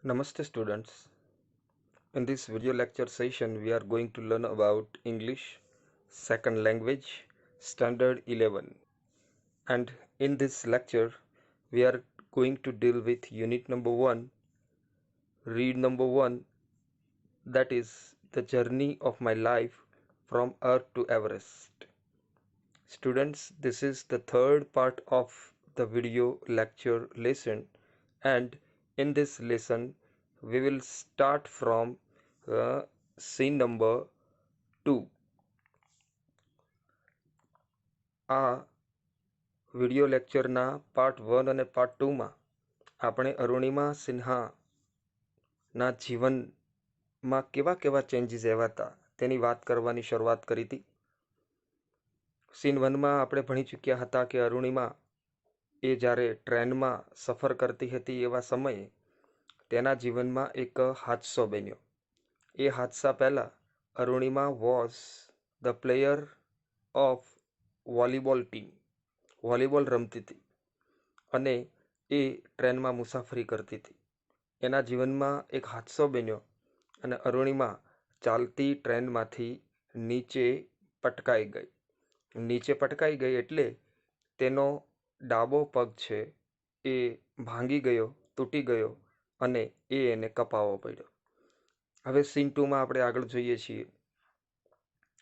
Namaste students. In this video lecture session we are going to learn about English second language standard 11, and in this lecture we are going to deal with unit number 1, read number 1, that is the journey of my life from Earth to Everest. Students, this is the third part of the video lecture lesson, and in this lesson we will start from scene number 2. આ video લેક્ચરના part 1 અને part 2માં આપણે અરુણિમા સિન્હાના જીવનમાં કેવા કેવા changes આવ્યા હતા તેની વાત કરવાની શરૂઆત કરી હતી. સીન 1માં આપણે ભણી ચૂક્યા હતા કે અરુણિમા એ જ્યારે ટ્રેનમાં સફર કરતી હતી એવા સમયે તેના જીવનમાં એક હાદસો બન્યો. એ હાદસા પહેલાં Arunima was the player of volleyball team, volleyball રમતી હતી અને એ ટ્રેનમાં મુસાફરી કરતી હતી. એના જીવનમાં એક હાદસો બન્યો અને અરુણિમા ચાલતી ટ્રેનમાંથી નીચે પટકાઈ ગઈ. નીચે પટકાઈ ગઈ એટલે તેનો ડાબો પગ છે એ ભાંગી ગયો, તૂટી ગયો અને એને કપાવવો પડ્યો. હવે સીન 2માં આપણે આગળ જોઈએ છીએ.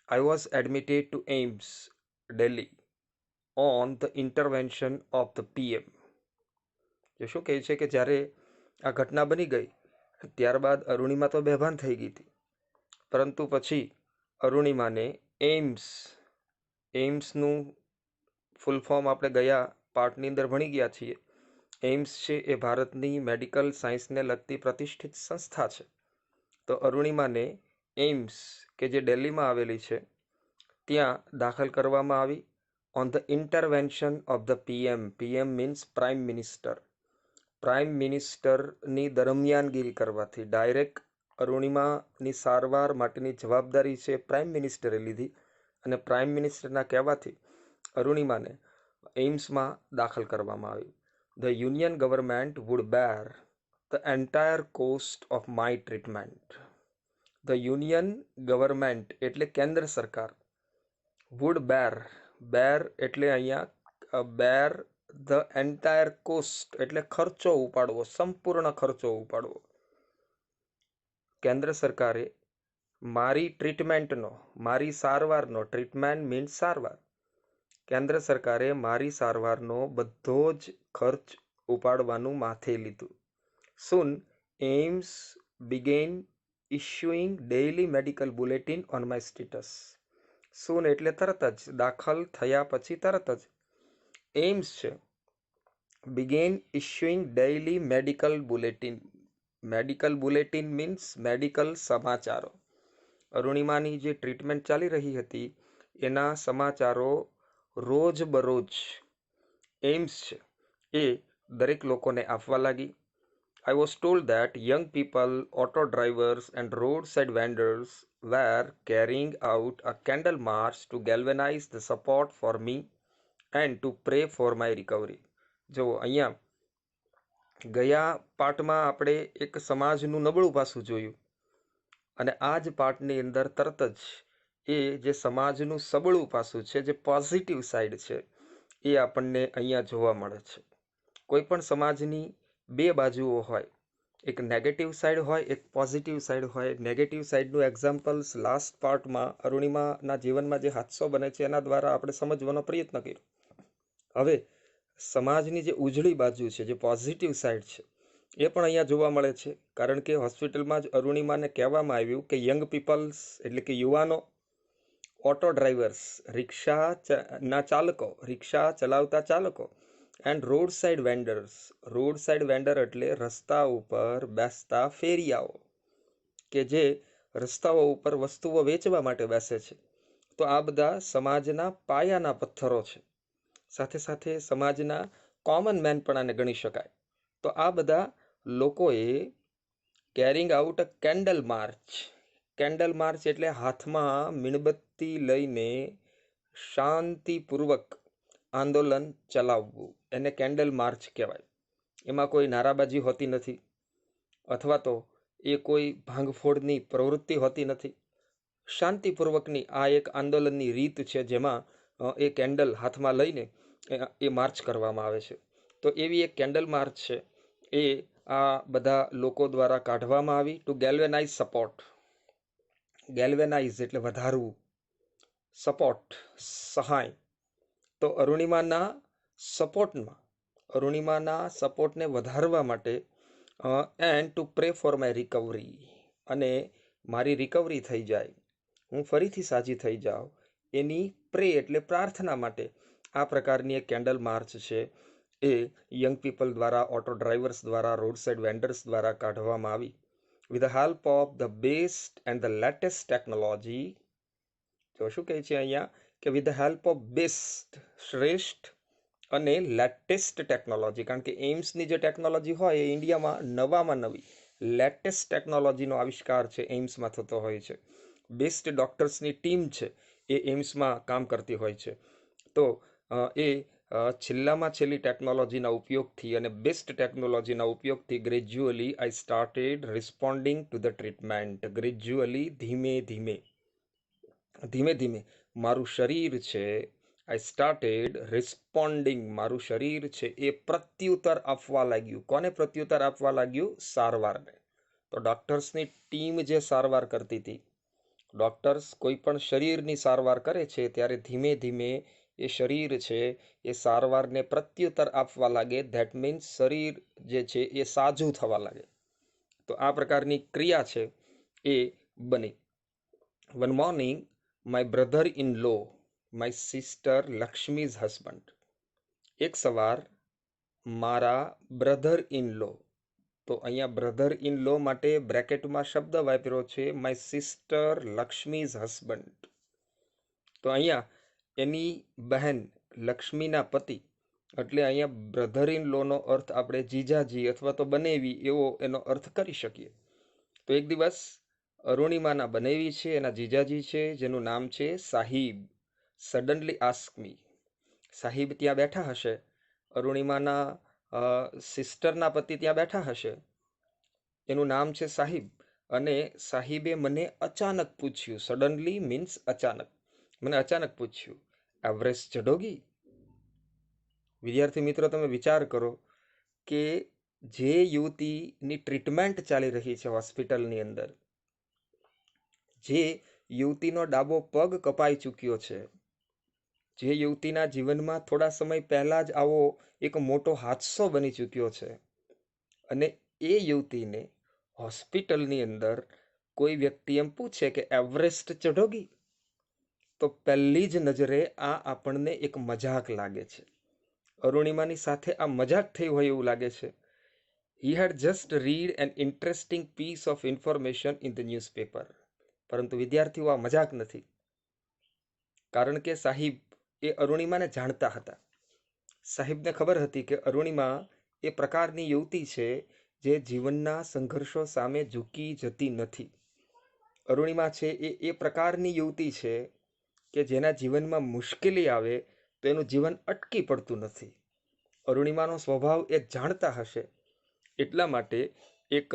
I was admitted to AIIMS, Delhi on the intervention of the PM. જે શું કહે છે કે જ્યારે આ ઘટના બની ગઈ ત્યારબાદ અરુણિમા તો બેભાન થઈ ગઈ હતી, પરંતુ પછી અરુણિમાને એઇમ્સનું ફૂલ ફોર્મ આપણે ગયા પાર્ટની અંદર ભણી ગયા છીએ. એઇમ્સ છે એ ભારતની મેડિકલ સાયન્સને લગતી પ્રતિષ્ઠિત સંસ્થા છે. તો અરુણિમાને એઇમ્સ કે જે દિલ્હીમાં આવેલી છે ત્યાં દાખલ કરવામાં આવી on the intervention of the PM. PM means prime minister. Prime મિનિસ્ટરની દરમિયાનગીરી કરવાથી ડાયરેક્ટ અરુણિમાની સારવાર માટેની જવાબદારી છે પ્રાઇમ મિનિસ્ટરે લીધી અને પ્રાઇમ મિનિસ્ટરના કહેવાથી અરુણિમાને એઇમ્સમાં દાખલ કરવામાં આવી. The union government would bear the entire cost of my treatment. The union government એટલે કેન્દ્ર સરકાર, વુડ બેર એટલે અહીંયા બેર ધ એન્ટાયર કોસ્ટ એટલે ખર્ચો ઉપાડવો, સંપૂર્ણ ખર્ચો ઉપાડવો. કેન્દ્ર સરકારે મારી ટ્રીટમેન્ટનો, મારી સારવારનો, ટ્રીટમેન્ટ મીન્સ સારવાર, કેન્દ્ર સરકારે મારી સારવારનો બધો જ ખર્ચ ઉપાડવાનું માથે લીધું. Soon AIIMS began issuing daily medical bulletin on my status. Soon એટલે તરત જ, દાખલ થયા પછી તરત જ. એઇમ્સ છે began issuing daily medical bulletin. Medical bulletin means medical સમાચારો. અરુણિમાની જે ટ્રીટમેન્ટ ચાલી રહી હતી એના સમાચારો રોજ બરોજ એઇમ્સ છે એ દરેક લોકોને આપવા લાગી. I was told that young people, auto drivers and roadside vendors were carrying out a candle march to galvanize the support for me and to pray for my recovery. જો અહીંયા ગયા પાઠમાં આપણે એક સમાજનું નબળું પાસું જોયું અને આ જ પાઠની અંદર તરત જ એ જે સમાજનું સબળું પાસું છે, જે પોઝિટિવ સાઈડ છે એ આપણને અહીંયા જોવા મળે છે. કોઈ પણ સમાજની બે બાજુઓ હોય, એક નેગેટિવ સાઈડ હોય, એક પોઝિટિવ સાઈડ હોય. નેગેટિવ સાઈડનું એક્ઝામ્પલ્સ લાસ્ટ પાર્ટમાં અરુણિમાના જીવનમાં જે હાદસો બને છે એના દ્વારા આપણે સમજવાનો પ્રયત્ન કર્યો. હવે સમાજની જે ઉજળી બાજુ છે, જે પોઝિટિવ સાઈડ છે એ પણ અહીંયા જોવા મળે છે. કારણ કે હોસ્પિટલમાં જ અરુણિમાને કહેવામાં આવ્યું કે યંગ પીપલ્સ એટલે કે યુવાનો, ઓટો ડ્રાઈવર્સ રિક્ષાના ચાલકો, રિક્ષા ચલાવતા ચાલકો, and road side vendors. Road side vendor એટલે રસ્તા ઉપર બેસતા ફેરિયાઓ કે જે રસ્તાઓ ઉપર વસ્તુઓ વેચવા માટે બેસે છે. તો આ બધા સમાજના પાયાના પથ્થરો છે, સાથે સાથે સમાજના કોમન મેન પણ આને ગણી શકાય. તો આ બધા લોકોએ carrying out a candle march. Candle march એટલે હાથમાં મીણબત્તી લઈને શાંતિપૂર્વક આંદોલન ચલાવવું, એને કેન્ડલ માર્ચ કહેવાય. એમાં કોઈ નારાબાજી હોતી નથી અથવા તો એ કોઈ ભાંગફોડની પ્રવૃત્તિ હોતી નથી. શાંતિપૂર્વકની આ એક આંદોલનની રીત છે, જેમાં એ કેન્ડલ હાથમાં લઈને એ માર્ચ કરવામાં આવે છે. તો એવી એક કેન્ડલ માર્ચ છે, એ આ બધા લોકો દ્વારા કાઢવામાં આવી ટુ ગેલ્વેનાઇઝ સપોર્ટ. ગેલ્વેનાઇઝ એટલે વધારવું, સપોર્ટ સહાય. તો અરુણિમાના સપોર્ટને વધારવા માટે and two pre for my recovery, અને મારી રિકવરી થઈ જાય, હું ફરીથી સાજી થઈ જાઉં, એની પ્રે એટલે પ્રાર્થના માટે આ પ્રકારની એક કેન્ડલ માર્ચ છે, એ યંગ પીપલ દ્વારા, ઓટો ડ્રાઈવર્સ દ્વારા, રોડ સાઇડ વેન્ડર્સ દ્વારા કાઢવામાં આવી. With the help of the best and the latest technology. તો શું કહે છે અહીંયા કે with the help of best, શ્રેષ્ઠ, અને લેટેસ્ટ ટેકનોલોજી, કારણ કે એઇમ્સની જે ટેકનોલોજી હોય એ ઇન્ડિયામાં નવામાં નવી લેટેસ્ટ ટેકનોલોજીનો આવિષ્કાર છે એઇમ્સમાં થતો હોય છે. બેસ્ટ ડૉક્ટર્સની ટીમ છે એ એઇમ્સમાં કામ કરતી હોય છે. તો એ છેલ્લામાં છેલ્લી ટેકનોલોજીના ઉપયોગથી અને બેસ્ટ ટેકનોલોજીના ઉપયોગથી gradually I started responding to the treatment. Gradually, ધીમે ધીમે મારું શરીર છે, આઈ સ્ટાર્ટેડ રિસ્પોન્ડિંગ, મારું શરીર છે એ પ્રત્યુત્તર આપવા લાગ્યું. કોને પ્રત્યુત્તર આપવા લાગ્યું? સારવારને. તો ડૉક્ટર્સની ટીમ જે સારવાર કરતી હતી, ડૉક્ટર્સ કોઈ પણ શરીરની સારવાર કરે છે ત્યારે ધીમે ધીમે એ શરીર છે એ સારવારને પ્રત્યુત્તર આપવા લાગે. ધેટ મીન્સ શરીર જે છે એ સાજું થવા લાગે. તો આ પ્રકારની ક્રિયા છે એ બની. One morning my brother in law, my sister Lakshmi's husband. એક સવાર મારા બ્રધર ઇન લો, તો અહીંયા બ્રધર ઇન લો માટે બ્રેકેટમાં શબ્દ વાપર્યો છે માય સિસ્ટર લક્ષ્મીઝ હસબન્ડ. તો અહીંયા એની બહેન લક્ષ્મીના પતિ, એટલે અહીંયા બ્રધર ઇન લોનો અર્થ આપણે જીજાજી અથવા તો બનેવી એવો એનો અર્થ કરી શકીએ. તો એક દિવસ અરુણિમાના બનેવી છે, એના જીજાજી છે, જેનું નામ છે Sahib, suddenly ask me. Sahib ત્યાં બેઠા હશે, અરુણિમાના સિસ્ટરના પતિ ત્યાં બેઠા હશે, એનું નામ છે સાહિબ, અને સાહિબે મને અચાનક પૂછ્યું. સડનલી મીન્સ અચાનક. મને અચાનક પૂછ્યું, એવરેસ્ટ ચઢોગી? વિદ્યાર્થી મિત્રો, તમે વિચાર કરો કે જે યુવતીની ટ્રીટમેન્ટ ચાલી રહી છે હોસ્પિટલની અંદર, જે યુવતીનો ડાબો પગ કપાઈ ચૂક્યો છે, જે યુવતીના જીવનમાં થોડા સમય પહેલાં જ આવો એક મોટો હાદસો બની ચૂક્યો છે, અને એ યુવતીને હોસ્પિટલની અંદર કોઈ વ્યક્તિ એમ પૂછે કે એવરેસ્ટ ચઢોગી, તો પહેલી જ નજરે આ આપણને એક મજાક લાગે છે. અરુણિમાની સાથે આ મજાક થઈ હોય એવું લાગે છે. He had just read an interesting piece of information in the newspaper. પરંતુ વિદ્યાર્થીઓ, આ મજાક નથી, કારણ કે સાહિબ એ અરુણિમાને જાણતા હતા. સાહિબને ખબર હતી કે અરુણિમા એ પ્રકારની યુવતી છે જે જીવનના સંઘર્ષો સામે ઝૂકી જતી નથી. અરુણિમા છે એ પ્રકારની યુવતી છે કે જેના જીવનમાં મુશ્કેલી આવે તો એનું જીવન અટકી પડતું નથી. અરુણિમાનો સ્વભાવ એ જાણતા હશે, એટલા માટે એક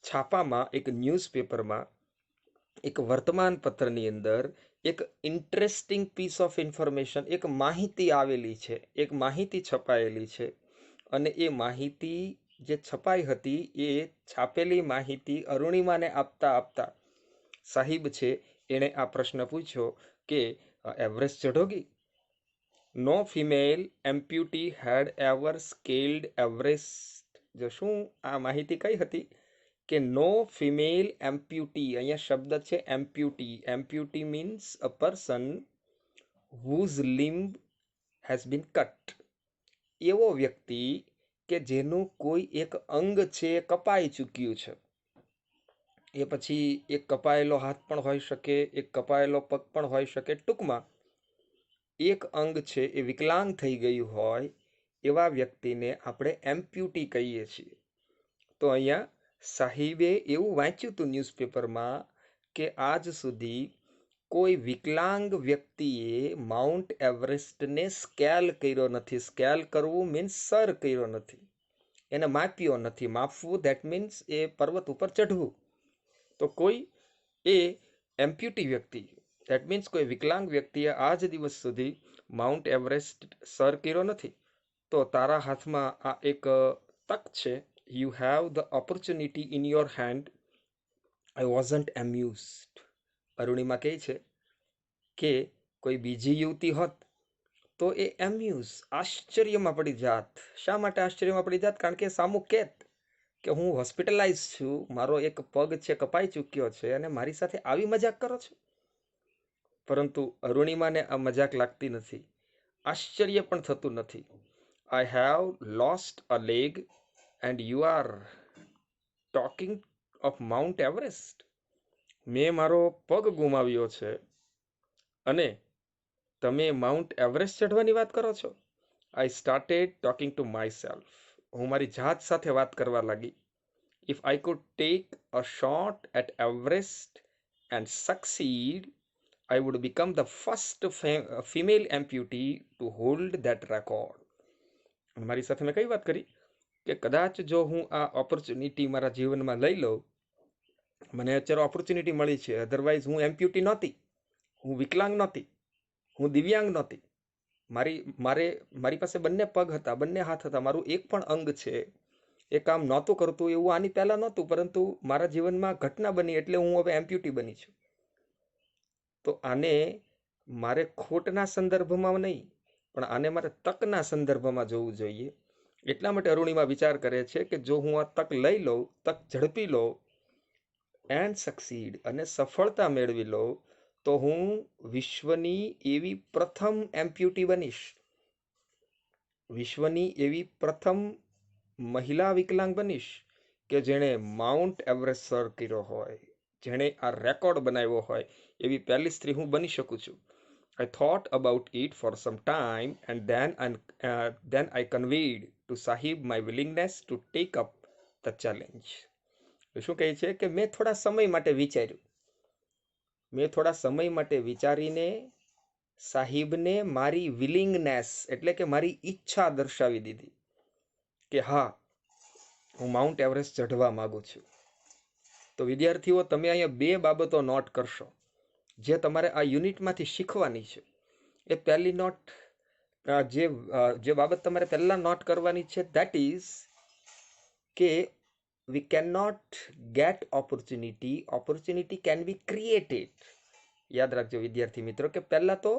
છાપામાં, એક ન્યૂઝપેપરમાં, એક વર્તમાનપત્રની અંદર એક ઇન્ટરેસ્ટિંગ પીસ ઓફ ઇન્ફોર્મેશન, એક માહિતી આવેલી છે, એક માહિતી છપાયેલી છે, અને એ માહિતી જે છપાઈ હતી એ છાપેલી માહિતી અરુણિમાને આપતા આપતા સાહિબ છે એણે આ પ્રશ્ન પૂછ્યો કે એવરેસ્ટ ચઢોગી? નો ફિમેલ એમ્પ્યુટી હેડ એવર સ્કેલ્ડ એવરેસ્ટ. જો શું આ માહિતી કઈ હતી કે નો ફિમેલ એમ્પ્યુટી, અહીંયા શબ્દ છે amputee. Amputee means a person whose limb has been cut. એવો વ્યક્તિ કે જેનું કોઈ એક અંગ છે એ કપાઈ ચૂક્યું છે. એ પછી એક કપાયેલો હાથ પણ હોઈ શકે, એક કપાયેલો પગ પણ હોઈ શકે. ટૂંકમાં એક અંગ છે એ વિકલાંગ થઈ ગયું હોય એવા વ્યક્તિને આપણે એમ્પ્યુટી કહીએ છીએ. તો અહીંયા સાહિબે એવું વાંચ્યું હતું ન્યૂઝપેપરમાં કે આજ સુધી કોઈ વિકલાંગ વ્યક્તિએ માઉન્ટ એવરેસ્ટને સ્કેલ કર્યો નથી. સ્કેલ કરવું મીન્સ સર કર્યો નથી. એને માપ્યો નથી. માપવું ધેટ મીન્સ એ પર્વત ઉપર ચઢવું. તો કોઈ એ એમ્પ્યુટી વ્યક્તિ, ધેટ મીન્સ કોઈ વિકલાંગ વ્યક્તિએ આજ દિવસ સુધી માઉન્ટ એવરેસ્ટ સર કર્યો નથી. તો તારા હાથમાં આ એક તક છે. You have the opportunity in your hand. I wasn't amused. Arunima કહે છે કે કોઈ બીજી યુવતી હોત તો એ એમ્યુઝ, આશ્ચર્યમાં પડી જાત. શા માટે આશ્ચર્યમાં પડી જાત? કારણ કે સામું કહેત કે હું હોસ્પિટલાઇઝ છું, મારો એક પગ છે કપાઈ ચૂક્યો છે અને મારી સાથે આવી મજાક કરો છો. પરંતુ અરુણિમાને આ મજાક લાગતી નથી, આશ્ચર્ય પણ થતું નથી. I have lost a leg and you are talking of Mount Everest. મેં મારો પગ ગુમાવ્યો છે અને તમે માઉન્ટ એવરેસ્ટ ચઢવાની વાત કરો છો. I started talking to myself. હું મારી જાત સાથે વાત કરવા લાગી. If I could take a shot at Everest and succeed, I would become the first female amputee to hold that record. મારી સાથે મેં કઈ વાત કરી કે કદાચ જો હું આ ઓપોર્ચ્યુનિટી મારા જીવનમાં લઈ લઉં, મને અત્યારે ઓપોર્ચ્યુનિટી મળી છે, અધરવાઇઝ હું એમ્પ્યુટી નહોતી, હું વિકલાંગ નહોતી, હું દિવ્યાંગ નહોતી. મારી પાસે બંને પગ હતા, બંને હાથ હતા, મારું એક પણ અંગ છે એ કામ નહોતું કરતું. એવું આની પહેલાં નહોતું, પરંતુ મારા જીવનમાં ઘટના બની એટલે હું હવે એમ્પ્યુટી બની છું. તો આને મારે ખોટના સંદર્ભમાં નહીં, પણ આને મારે તકના સંદર્ભમાં જોવું જોઈએ. એટલા માટે અરુણિમા વિચાર કરે છે કે જો હું આ તક લઈ લઉં, તક ઝડપી લઉં એન્ડ સક્સીડ, અને સફળતા મેળવી લઉં, તો હું વિશ્વની એવી પ્રથમ એમ્પ્યુટી બનીશ, વિશ્વની એવી પ્રથમ મહિલા વિકલાંગ બનીશ કે જેણે માઉન્ટ એવરેસ્ટ સર કર્યો હોય, જેણે આ રેકોર્ડ બનાવ્યો હોય, એવી પહેલી સ્ત્રી હું બની શકું છું. I thought about it for some time and then I conveyed to Sahib my willingness to take up the challenge. શું કહે છે કે મેં થોડા સમય માટે વિચારીને સાહિબને મારી વિલિંગનેસ એટલે કે મારી ઈચ્છા દર્શાવી દીધી કે હા, હું માઉન્ટ એવરેસ્ટ ચઢવા માંગુ છું. તો વિદ્યાર્થીઓ, તમે અહીંયા બે બાબતો નોટ કરશો જે તમારે આ યુનિટમાંથી શીખવાની છે. એ પહેલી નોટ, જે બાબત તમારે પહેલાં નોટ કરવાની છે, દેટ ઇઝ કે we can not get opportunity can be created. યાદ રાખજો વિદ્યાર્થી મિત્રો કે પહેલાં તો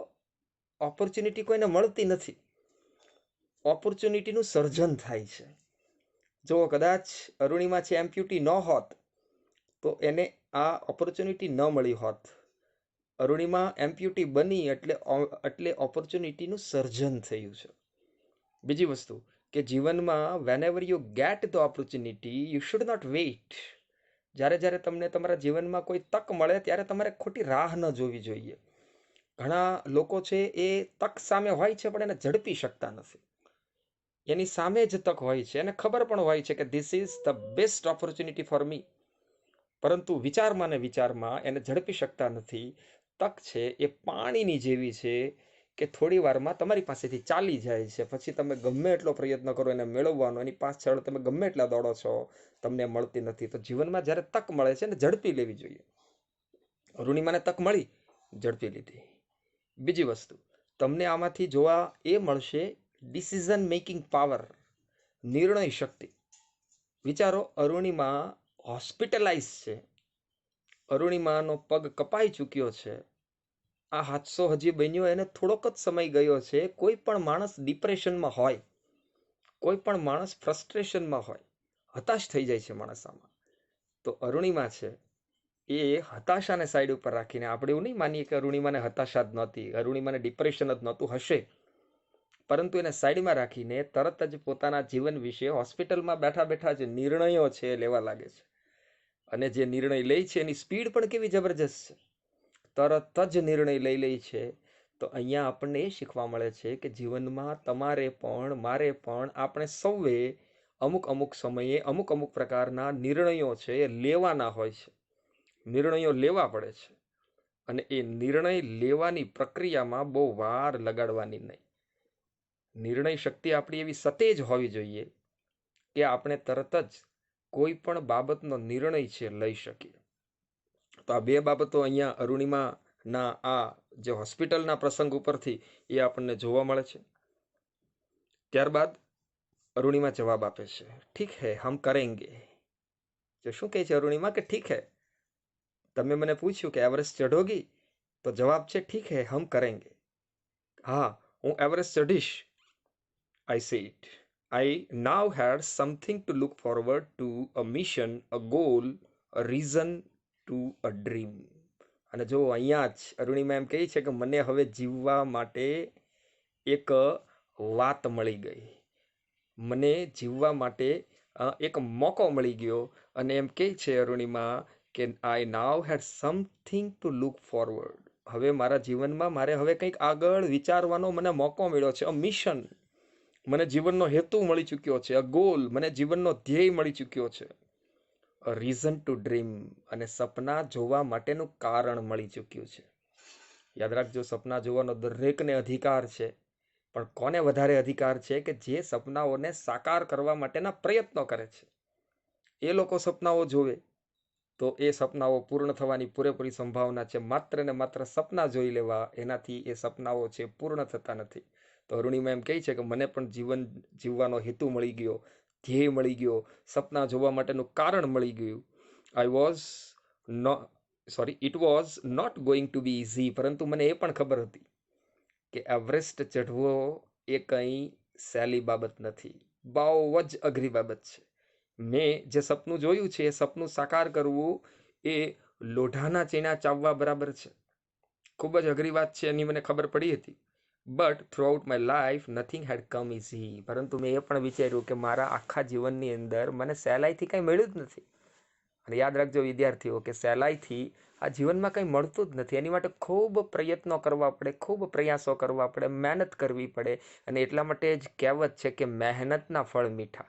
ઓપોર્ચ્યુનિટી કોઈને મળતી નથી, ઓપોર્ચ્યુનિટીનું સર્જન થાય છે. જો કદાચ અરુણિમા છે એમ્પ્યુટી ન હોત તો એને આ ઓપોર્ચ્યુનિટી ન મળી હોત. અરુણિમા એમ્પ્યુટી બની એટલે ઓપોર્ચ્યુનિટીનું સર્જન થયું છે. બીજી વસ્તુ કે જીવનમાં whenever you get the opportunity you should not wait. જ્યારે તમને તમારા જીવનમાં કોઈ તક મળે ત્યારે તમારે ખોટી રાહ ન જોવી જોઈએ. ઘણા લોકો છે એ તક સામે હોય છે પણ એને ઝડપી શકતા નથી. એની સામે જ તક હોય છે, એને ખબર પણ હોય છે કે this is the best opportunity for me, પરંતુ વિચારમાં એને ઝડપી શકતા નથી. તક છે એ પાણીની જેવી છે કે થોડી વારમાં તમારી પાસેથી ચાલી જાય છે, પછી તમે ગમે એટલો પ્રયત્ન કરો એને મેળવવાનો, એની પાછળ તમે ગમે એટલા દોડો છો, તમને મળતી નથી. તો જીવનમાં જ્યારે તક મળે છે એને ઝડપી લેવી જોઈએ. અરુણિમાને તક મળી, ઝડપી લીધી. બીજી વસ્તુ તમને આમાંથી જોવા એ મળશે ડિસિઝન મેકિંગ પાવર, નિર્ણય શક્તિ. વિચારો, અરુણિમા હોસ્પિટલાઇઝ છે, અરુણિમાનો પગ કપાઈ ચૂક્યો છે, આ હાદસો હજી બન્યો એને થોડોક જ સમય ગયો છે. કોઈ પણ માણસ ડિપ્રેશનમાં હોય, કોઈ પણ માણસ ફ્રસ્ટ્રેશનમાં હોય, હતાશ થઈ જાય છે માણસ આમાં. તો અરુણિમા છે એ હતાશાને સાઈડ ઉપર રાખીને, આપણે એવું નહીં માનીએ કે અરુણિમાને હતાશા જ નહોતી, અરુણિમાને ડિપ્રેશન જ નહોતું, હશે, પરંતુ એને સાઈડમાં રાખીને તરત જ પોતાના જીવન વિશે હોસ્પિટલમાં બેઠા બેઠા જે નિર્ણયો છે એ લેવા લાગે છે. અને જે નિર્ણય લે છે એની સ્પીડ પણ કેવી જબરજસ્ત છે, તરત જ નિર્ણય લઈ લે છે. તો અહીંયા આપણને એ શીખવા મળે છે કે જીવનમાં તમારે પણ મારે પણ આપણે સૌએ અમુક સમયે અમુક પ્રકારના નિર્ણયો છે એ લેવાના હોય છે, નિર્ણયો લેવા પડે છે. અને એ નિર્ણય લેવાની પ્રક્રિયામાં બહુ વાર લગાડવાની નહીં. નિર્ણય શક્તિ આપણી એવી સતેજ હોવી જોઈએ કે આપણે તરત જ કોઈ પણ બાબતનો નિર્ણય છે લઈ શકીએ. તો આ બે બાબતો અહીંયા અરુણિમાના આ જે હોસ્પિટલના પ્રસંગ ઉપરથી એ આપણને જોવા મળે છે. ત્યારબાદ અરુણિમા જવાબ આપે છે, ઠીક હે હમ કરેંગે. જે શું કહે છે અરુણિમા કે ઠીક હે, તમે મને પૂછ્યું કે એવરેસ્ટ ચઢોગી, તો જવાબ છે ઠીક હે હમ કરેંગે. હા, હું એવરેસ્ટ ચઢીશ. I said, I now had something to look forward to, a mission, a goal, a reason to a dream. અને જો અહીંયા જ અરુણિમા એમ કહે છે કે મને હવે જીવવા માટે એક વાત મળી ગઈ, મને જીવવા માટે એક મોકો મળી ગયો. અને એમ કહે છે અરુણિમા કે આઈ નાવ હેડ સમથિંગ ટુ લુક ફોરવર્ડ. હવે મારા જીવનમાં મારે હવે કંઈક આગળ વિચારવાનો મને મોકો મળ્યો છે. અ મિશન, મને જીવનનો હેતુ મળી ચૂક્યો છે. અ ગોલ, મને જીવનનો ધ્યેય મળી ચૂક્યો છે. અ રીઝન ટુ ડ્રીમ, અને સપના જોવા માટેનું કારણ મળી ચૂક્યું છે. યાદ રાખજો, સપના જોવાનો દરેકને અધિકાર છે, પણ કોને વધારે અધિકાર છે કે જે સપનાઓને સાકાર કરવા માટેના પ્રયત્નો કરે છે. એ લોકો સપનાઓ જોવે તો એ સપનાઓ પૂર્ણ થવાની પૂરેપૂરી સંભાવના છે. માત્ર ને માત્ર સપના જોઈ લેવા, એનાથી એ સપનાઓ છે પૂર્ણ થતા નથી. તો અરુણિમા એમ કહે છે કે મને પણ જીવન જીવવાનો હેતુ મળી ગયો, ધ્યેય મળી ગયો, સપના જોવા માટેનું કારણ મળી ગયું. It was not going to be easy. પરંતુ મને એ પણ ખબર હતી કે એવરેસ્ટ ચઢવો એ કંઈ સહેલી બાબત નથી, બહુ જ અઘરી બાબત છે. મેં જે સપનું જોયું છે એ સપનું સાકાર કરવું એ લોઢાના ચીણા ચાવવા બરાબર છે. ખૂબ જ અઘરી વાત છે, એની મને ખબર પડી હતી. But throughout my life nothing had come easy. પરંતુ મેં એ પણ વિચાર્યું કે મારા આખા જીવનની અંદર મને સહેલાઈથી કંઈ મળ્યું જ નથી. અને યાદ રાખજો વિદ્યાર્થીઓ કે સહેલાઈથી આ જીવનમાં કંઈ મળતું જ નથી. એની માટે ખૂબ પ્રયત્નો કરવા પડે, ખૂબ પ્રયાસો કરવા પડે, મહેનત કરવી પડે. અને એટલા માટે જ કહેવત છે કે મહેનતના ફળ મીઠા.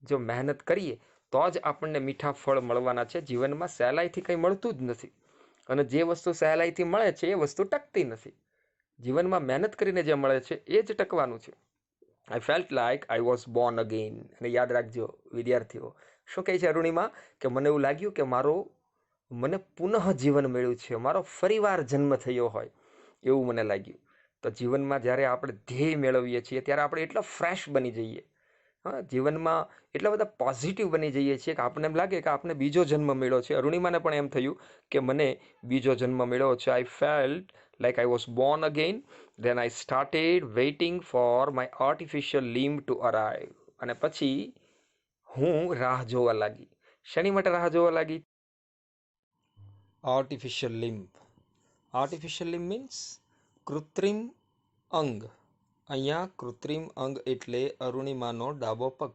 જો મહેનત કરીએ તો જ આપણને મીઠા ફળ મળવાના છે. જીવનમાં સહેલાઈથી કંઈ મળતું જ નથી. અને જે વસ્તુ સહેલાઈથી મળે છે એ વસ્તુ ટકતી નથી. જીવનમાં મહેનત કરીને જે મળે છે એ જ ટકવાનું છે. આઈ felt like I was Born again. અને યાદ રાખજો વિદ્યાર્થીઓ, શું કહે છે અરુણિમા કે મને એવું લાગ્યું કે મને પુનઃ જીવન મળ્યું છે, મારો ફરીવાર જન્મ થયો હોય એવું મને લાગ્યું. તો જીવનમાં જ્યારે આપણે ધ્યેય મેળવીએ છીએ ત્યારે આપણે એટલા ફ્રેશ બની જઈએ, હા, જીવનમાં એટલા બધા પોઝિટિવ બની જઈએ છીએ કે આપણને એમ લાગે કે આપણે બીજો જન્મ મળ્યો છે. અરુણિમાને પણ એમ થયું કે મને બીજો જન્મ મળ્યો છે. આઈ felt like I was born again. Then I started waiting for my artificial limb to arrive. અને પછી હું રાહ જોવા લાગી. શેની માટે રાહ જોવા લાગી? આર્ટિફિશિયલ લિમ્બ. આર્ટિફિશિયલ લિમ્બ મીન્સ કૃત્રિમ અંગ. અહીંયા કૃત્રિમ અંગ એટલે અરુણિમાનો ડાબો પગ.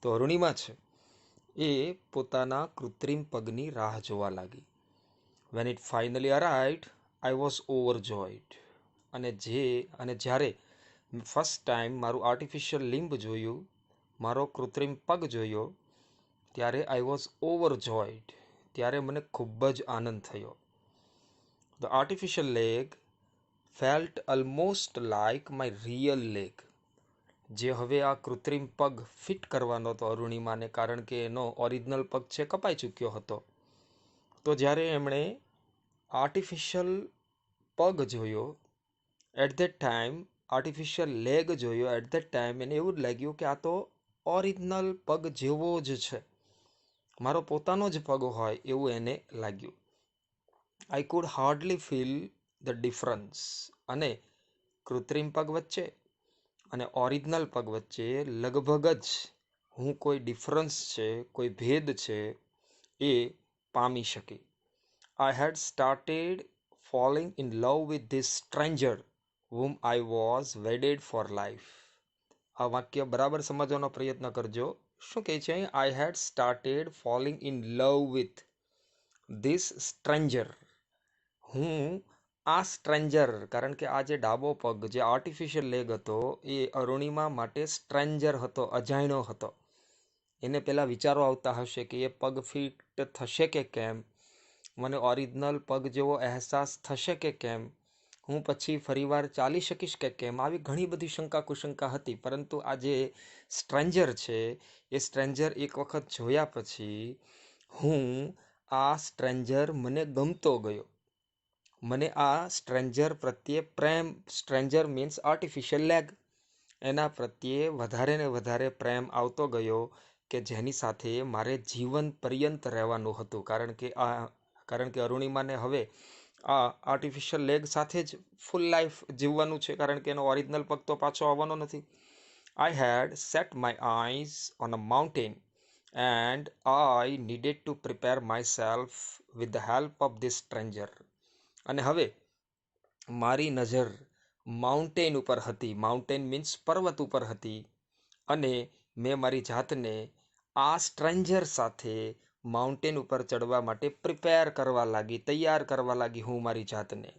તો અરુણિમા છે એ પોતાના કૃત્રિમ પગની રાહ જોવા લાગી. When it finally arrived, I was overjoyed. અને જ્યારે ફર્સ્ટ ટાઈમ મારું આર્ટિફિશિયલ લિમ્બ જોયું, મારો કૃત્રિમ પગ જોયો, ત્યારે આઈ વોઝ ઓવરજોયડ. ત્યારે મને ખૂબ જ આનંદ થયો. The artificial leg felt almost like my real leg. જે હવે આ કૃત્રિમ પગ ફિટ કરવાનો હતો અરુણિમાને, કારણ કે એનો ઓરિજિનલ પગ છે કપાઈ ચૂક્યો હતો. તો જ્યારે એમણે આર્ટિફિશિયલ પગ જોયો at that time, artificial leg જોયો એટ ધેટ ટાઈમ, એને એવું જ લાગ્યું કે આ તો ઓરિજિનલ પગ જેવો જ છે, મારો પોતાનો જ પગ હોય એવું એને લાગ્યું. I could hardly feel the difference. અને કૃત્રિમ પગ વચ્ચે અને ઓરિજિનલ પગ વચ્ચે લગભગ જ હું કોઈ ડિફરન્સ છે, કોઈ ભેદ છે એ પામી શકી. I had started falling in love with this stranger whom I was wedded for life. આ વાક્ય બરાબર સમજવાનો પ્રયત્ન કરજો. શું કહે છે? I had started falling in love with this stranger. હું આ સ્ટ્રેન્જર, કારણ કે આ જે ડાબો પગ, જે આર્ટિફિશિયલ લેગ હતો એ અરુણિમા માટે સ્ટ્રેન્જર હતો, અજાણ્યો હતો. એને પહેલાં વિચારો આવતા હશે કે એ પગ ફિટ થશે કે કેમ, મને ઓરિજિનલ પગ જેવો અહેસાસ થશે કે કેમ, હું પછી ફરીવાર ચાલી શકીશ કે કેમ, આવી ઘણી બધી શંકા કુશંકા હતી. પરંતુ આ જે સ્ટ્રેન્જર છે એ સ્ટ્રેન્જર એક વખત જોયા પછી હું આ સ્ટ્રેન્જર મને ગમતો ગયો. મને આ સ્ટ્રેન્જર પ્રત્યે પ્રેમ, સ્ટ્રેન્જર મીન્સ આર્ટિફિશિયલ લેગ, એના પ્રત્યે વધારે ને વધારે પ્રેમ આવતો ગયો કે જેની સાથે મારે જીવન પર્યંત રહેવાનું હતું. કારણ કે અરુણિમાને હવે આ આર્ટિફિશિયલ લેગ સાથે જ ફૂલ લાઈફ જીવવાનું છે, કારણ કે એનો ઓરિજિનલ પગ તો પાછો આવવાનો નથી. I had set my eyes on a mountain and I needed to prepare myself with the help of this stranger. અને હવે મારી નજર માઉન્ટેન ઉપર હતી. માઉન્ટેન મીન્સ પર્વત ઉપર હતી. અને મેં મારી જાતને આ સ્ટ્રેન્જર સાથે માઉન્ટેન ઉપર ચડવા માટે પ્રિપેર કરવા લાગી, તૈયાર કરવા લાગી હું મારી જાતને.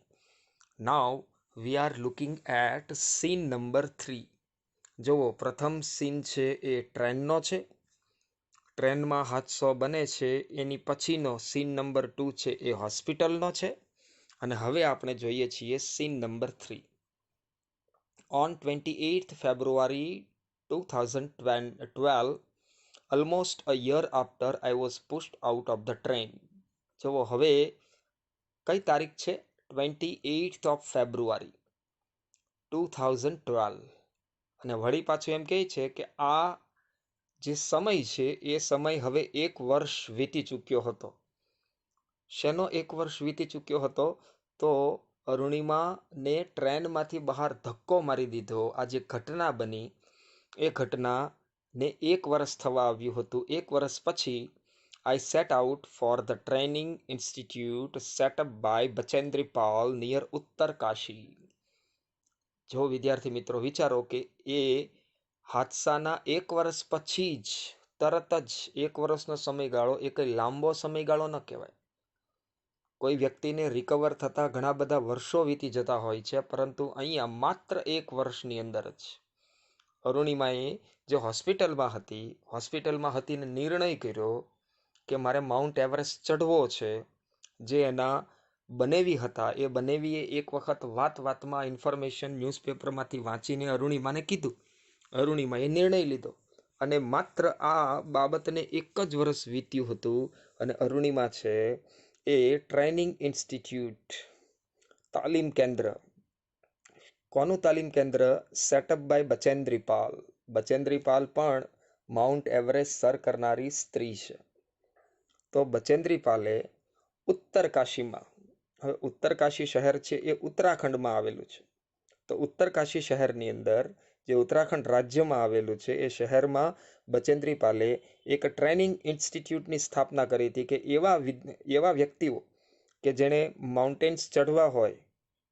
Now we are looking at scene number 3. જુઓ, પ્રથમ સીન છે એ ટ્રેનનો છે. ટ્રેનમાં હાદસો બને છે એની પછીનો સીન નંબર 2 છે એ હોસ્પિટલનો છે. અને હવે આપણે જોઈએ છીએ scene number 3. On 28th February 2012, almost a year after I was pushed out of the train. જુઓ, હવે કઈ તારીખ છે? 28th of February 2012. અને વળી પાછું એમ કહે છે કે આ જે સમય છે એ સમય હવે 1 વર્ષ વીતી ચૂક્યો હતો. શેનો 1 વર્ષ વીતી ચૂક્યો હતો? તો અરુણિમાને ટ્રેનમાંથી બહાર ધક્કો મારી દીધો. આ જે ઘટના બની એ ઘટનાને 1 વર્ષ થવા આવ્યું હતું. 1 વર્ષ પછી I set out for the training institute set up by Bachendri Pal near Uttarkashi. જો વિદ્યાર્થી મિત્રો વિચારો કે એ હાદસાના 1 વર્ષ પછી જ, તરત જ 1 વર્ષનો સમયગાળો એ કંઈ લાંબો સમયગાળો ન કહેવાય. કોઈ વ્યક્તિને રિકવર થતાં ઘણા બધા વર્ષો વીતી જતા હોય છે, પરંતુ અહીંયા માત્ર 1 વર્ષની અંદર જ અરુણિમાએ જે હોસ્પિટલમાં હતી ને નિર્ણય કર્યો કે મારે માઉન્ટ એવરેસ્ટ ચઢવો છે. જે એના બનેવી હતા એ બનેવીએ એક વખત વાતમાં ઇન્ફોર્મેશન ન્યૂઝપેપરમાંથી વાંચીને અરુણિમાને કીધું. અરુણિમાએ નિર્ણય લીધો અને માત્ર આ બાબતને 1 જ વર્ષ વીત્યું હતું અને અરુણિમા છે એ ટ્રેનિંગ ઇન્સ્ટિટ્યૂટ, તાલીમ કેન્દ્ર. કોનું તાલીમ કેન્દ્ર? Setup by Bachendri Pal. બચેન્દ્રી પાલ પણ માઉન્ટ એવરેસ્ટ સર કરનારી સ્ત્રી છે. તો બચેન્દ્રી પાલે ઉત્તરકાશીમાં, હવે ઉત્તરકાશી શહેર છે એ ઉત્તરાખંડમાં આવેલું છે. તો ઉત્તરકાશી શહેરની અંદર, જે ઉત્તરાખંડ રાજ્યમાં આવેલું છે, એ શહેરમાં બચેન્દ્રી પાલે એક ટ્રેનિંગ ઇન્સ્ટિટ્યૂટની સ્થાપના કરી હતી કે એવા વ્યક્તિઓ કે જેણે માઉન્ટેન્સ ચઢવા હોય,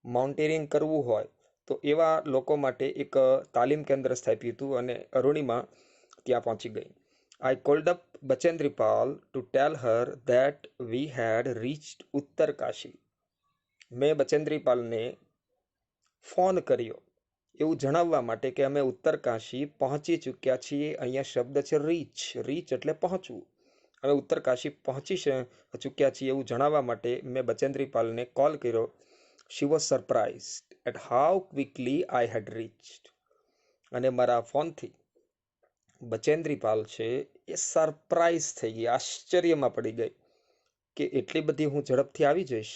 માઉન્ટેનિંગ કરવું હોય, તો એવા લોકો માટે એક તાલીમ કેન્દ્ર સ્થાપ્યું હતું. અને અરુણિમા ત્યાં પહોંચી ગઈ. I called up Bachendri Pal to tell her that we had reached Uttarkashi. મેં બચેન્દ્રી પાલને ફોન કર્યો એવું જણાવવા માટે કે અમે ઉત્તરકાશી પહોંચી ચૂક્યા છીએ. અહીંયા શબ્દ છે રીચ. રીચ એટલે પહોંચવું. અમે ઉત્તરકાશી પહોંચી ચૂક્યા છીએ એવું જણાવવા માટે મેં બચેન્દ્રી પાલને કોલ કર્યો. She was surprised at how quickly I had reached. અને મારા ફોનથી બચેન્દ્રી પાલ છે એ સરપ્રાઈઝ થઈ ગઈ, આશ્ચર્યમાં પડી ગઈ કે એટલી બધી હું ઝડપથી આવી જઈશ,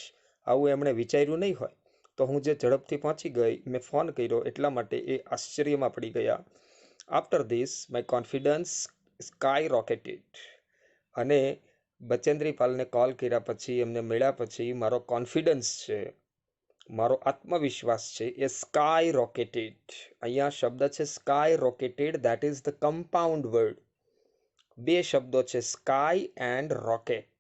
આવું એમણે વિચાર્યું નહીં હોય. તો હું જે ઝડપથી પહોંચી ગઈ, મેં ફોન કર્યો એટલા માટે એ આશ્ચર્યમાં પડી ગયા. After this my confidence skyrocketed. અને બચેન્દ્રી પાલને કોલ કર્યા પછી, એમને મળ્યા પછી મારો કોન્ફિડન્સ છે, મારો આત્મવિશ્વાસ છે એ સ્કાય રોકેટેડ. અહીંયા શબ્દ છે skyrocketed, that is the compound word. 2 શબ્દો છે, સ્કાય એન્ડ રોકેટ.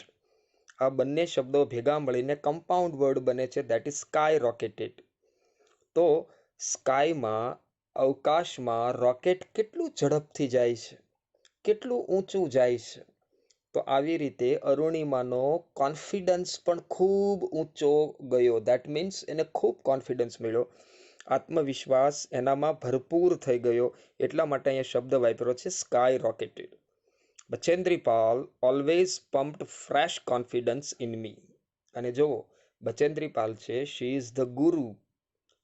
આ બંને શબ્દો ભેગા મળીને કમ્પાઉન્ડ વર્ડ બને છે, દેટ ઇઝ સ્કાય રોકેટેડ. તો સ્કાયમાં, અવકાશમાં રોકેટ કેટલું ઝડપથી જાય છે, કેટલું ઊંચું જાય છે. તો આવી રીતે અરુણિમાનો કોન્ફિડન્સ પણ ખૂબ ઊંચો ગયો. દેટ મીન્સ એને ખૂબ કોન્ફિડન્સ મળ્યો, આત્મવિશ્વાસ એનામાં ભરપૂર થઈ ગયો. એટલા માટે અહીંયા શબ્દ વાપર્યો છે skyrocketed. Bachendri Pal always pumped fresh confidence in me. અને જુઓ, બચેન્દ્રી પાલ છે, શી ઇઝ ધ ગુરુ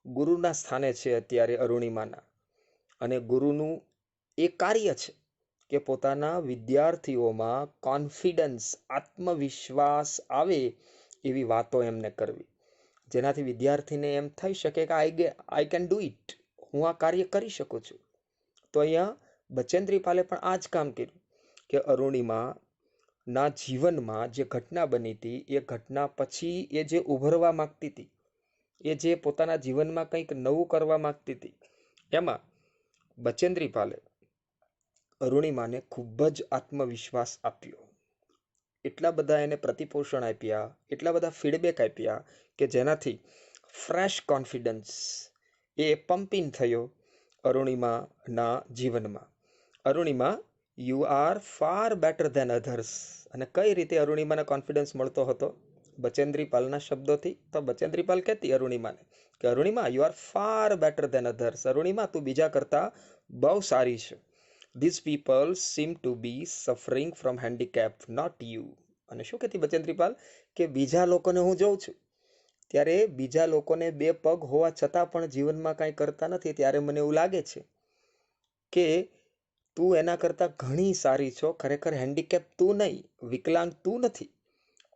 ગુરુના સ્થાને છે અત્યારે અરુણિમાના, અને ગુરુનું એ કાર્ય છે કે પોતાના વિદ્યાર્થીઓમાં કોન્ફિડન્સ, આત્મવિશ્વાસ આવે એવી વાતો એમને કરવી, જેનાથી વિદ્યાર્થીને એમ થઈ શકે કે આઈ કેન ડુ ઇટ, હું આ કાર્ય કરી શકું છું. તો અહીંયા બચેન્દ્રી પાલે પણ આ જ કામ કર્યું કે અરુણિમાના જીવનમાં જે ઘટના બની હતી એ ઘટના પછી એ જે ઉભરવા માંગતી હતી, એ જે પોતાના જીવનમાં કંઈક નવું કરવા માંગતી હતી, એમાં બચેન્દ્રી પાલે અરુણિમાને ખૂબ જ આત્મવિશ્વાસ આપ્યો. એટલા બધા એને પ્રતિપોષણ આપ્યા, એટલા બધા ફીડબેક આપ્યા કે જેનાથી ફ્રેશ કોન્ફિડન્સ એ પમ્પિંગ થયો અરુણિમાના જીવનમાં. Arunima, you are far better than others. અને કઈ રીતે અરુણિમાને કોન્ફિડન્સ મળતો હતો? બચેન્દ્રી પાલના શબ્દોથી. તો બચેન્દ્રી પાલ કહેતી અરુણિમાને કે Arunima, you are far better than others. Arunima, તું બીજા કરતાં બહુ સારી છે. These people seem to be suffering from handicap, not you. અને શું કહેતી બચેન્દ્રી પાલ કે બીજા લોકોને હું જોઉં છું ત્યારે બીજા લોકોને બે પગ હોવા છતાં પણ જીવનમાં કાંઈ કરતા નથી, ત્યારે મને એવું લાગે છે કે તું એના કરતાં ઘણી સારી છો. ખરેખર હેન્ડીકેપ તું નહીં, વિકલાંગ તું નથી,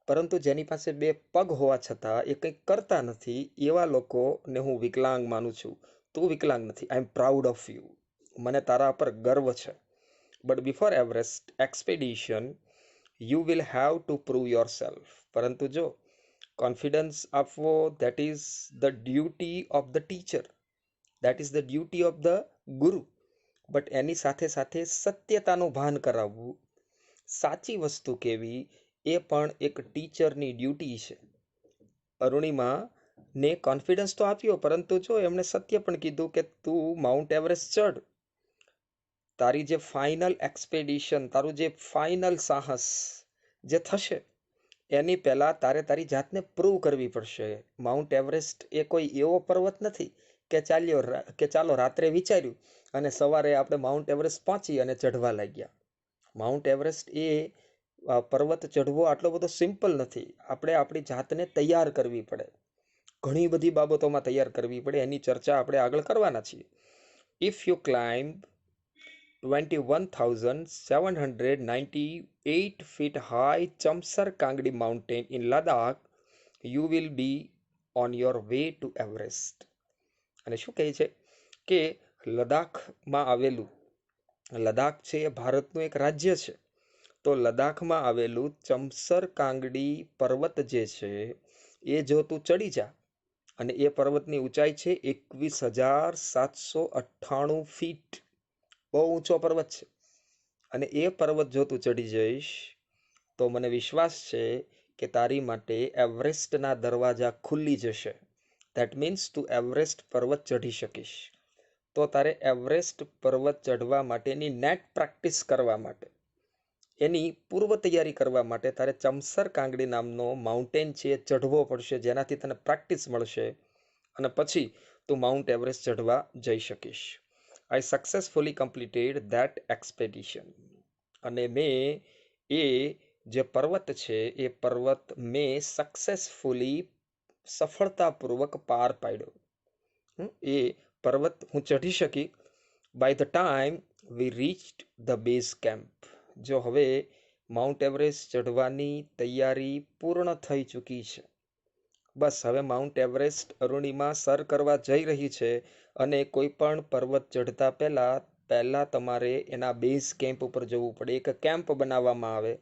પરંતુ જેની પાસે બે પગ હોવા છતાં એ કંઈક કરતા નથી એવા લોકોને હું વિકલાંગ માનું છું. તું વિકલાંગ નથી. I am proud of you. મને તારા પર ગર્વ છે. But before Everest expedition you will have to prove yourself. પરંતુ જો કોન્ફિડન્સ આપવો, that is the duty of the teacher, that is the duty of the guru. But એની સાથે સાથે સત્યતાનું ભાન કરાવવું, સાચી વસ્તુ કહેવી, એ પણ એક ટીચરની ડ્યુટી છે. અરુણિમાને કોન્ફિડન્સ તો આપ્યો, પરંતુ જો એમણે સત્ય પણ કીધું કે તું માઉન્ટ એવરેસ્ટ ચઢ, તારી જે ફાઇનલ એક્સપેડિશન, તારું જે ફાઇનલ સાહસ જે થશે એની પહેલાં તારે તારી જાતને પ્રૂવ કરવી પડશે. માઉન્ટ એવરેસ્ટ એ કોઈ એવો પર્વત નથી કે ચાલો રાત્રે વિચાર્યું અને સવારે આપણે માઉન્ટ એવરેસ્ટ પહોંચી અને ચઢવા લાગ્યા. માઉન્ટ એવરેસ્ટ એ પર્વત ચઢવો આટલો બધો સિમ્પલ નથી. આપણે આપણી જાતને તૈયાર કરવી પડે, ઘણી બધી બાબતોમાં તૈયાર કરવી પડે. એની ચર્ચા આપણે આગળ કરવાના છીએ. If you climb 21,798 feet high Chamsar Kangdi mountain in Ladakh, you will be on your way to Everest. અને શું કહે છે કે લદાખમાં આવેલું, લદાખ છે એ ભારતનું એક રાજ્ય છે, તો લદાખમાં આવેલું ચમસર કાંગડી પર્વત જે છે એ જો તું ચડી જા, અને એ પર્વતની ઊંચાઈ છે 21,798 ફીટ, બહુ ઊંચો પર્વત છે. અને એ પર્વત જો તું ચડી જઈશ તો મને વિશ્વાસ છે કે તારી માટે એવરેસ્ટના દરવાજા ખુલ્લી જશે. દેટ મીન્સ તું એવરેસ્ટ પર્વત ચઢી શકીશ. તો તારે એવરેસ્ટ પર્વત ચઢવા માટેની નેટ પ્રેક્ટિસ કરવા માટે, એની પૂર્વ તૈયારી કરવા માટે તારે ચમસર કાંગડી નામનો માઉન્ટેન છે ચઢવો પડશે, જેનાથી તને પ્રેક્ટિસ મળશે અને પછી તું માઉન્ટ એવરેસ્ટ ચઢવા જઈ શકીશ. I successfully completed that expedition. અને મેં એ જે પર્વત છે એ પર્વત મેં સક્સેસફુલી, સફળતાપૂર્વક પાર પાડ્યો. એ પર્વત હું ચઢી શકી. By the time we reached the base camp. જો હવે માઉન્ટ એવરેસ્ટ ચઢવાની તૈયારી પૂર્ણ થઈ ચૂકી છે. બસ હવે માઉન્ટ એવરેસ્ટ અરુણિમા સર કરવા જઈ રહી છે. અને કોઈ પણ પર્વત ચઢતા પહેલાં તમારે એના બેઝ કેમ્પ ઉપર જવું પડે. એક કેમ્પ બનાવવામાં આવે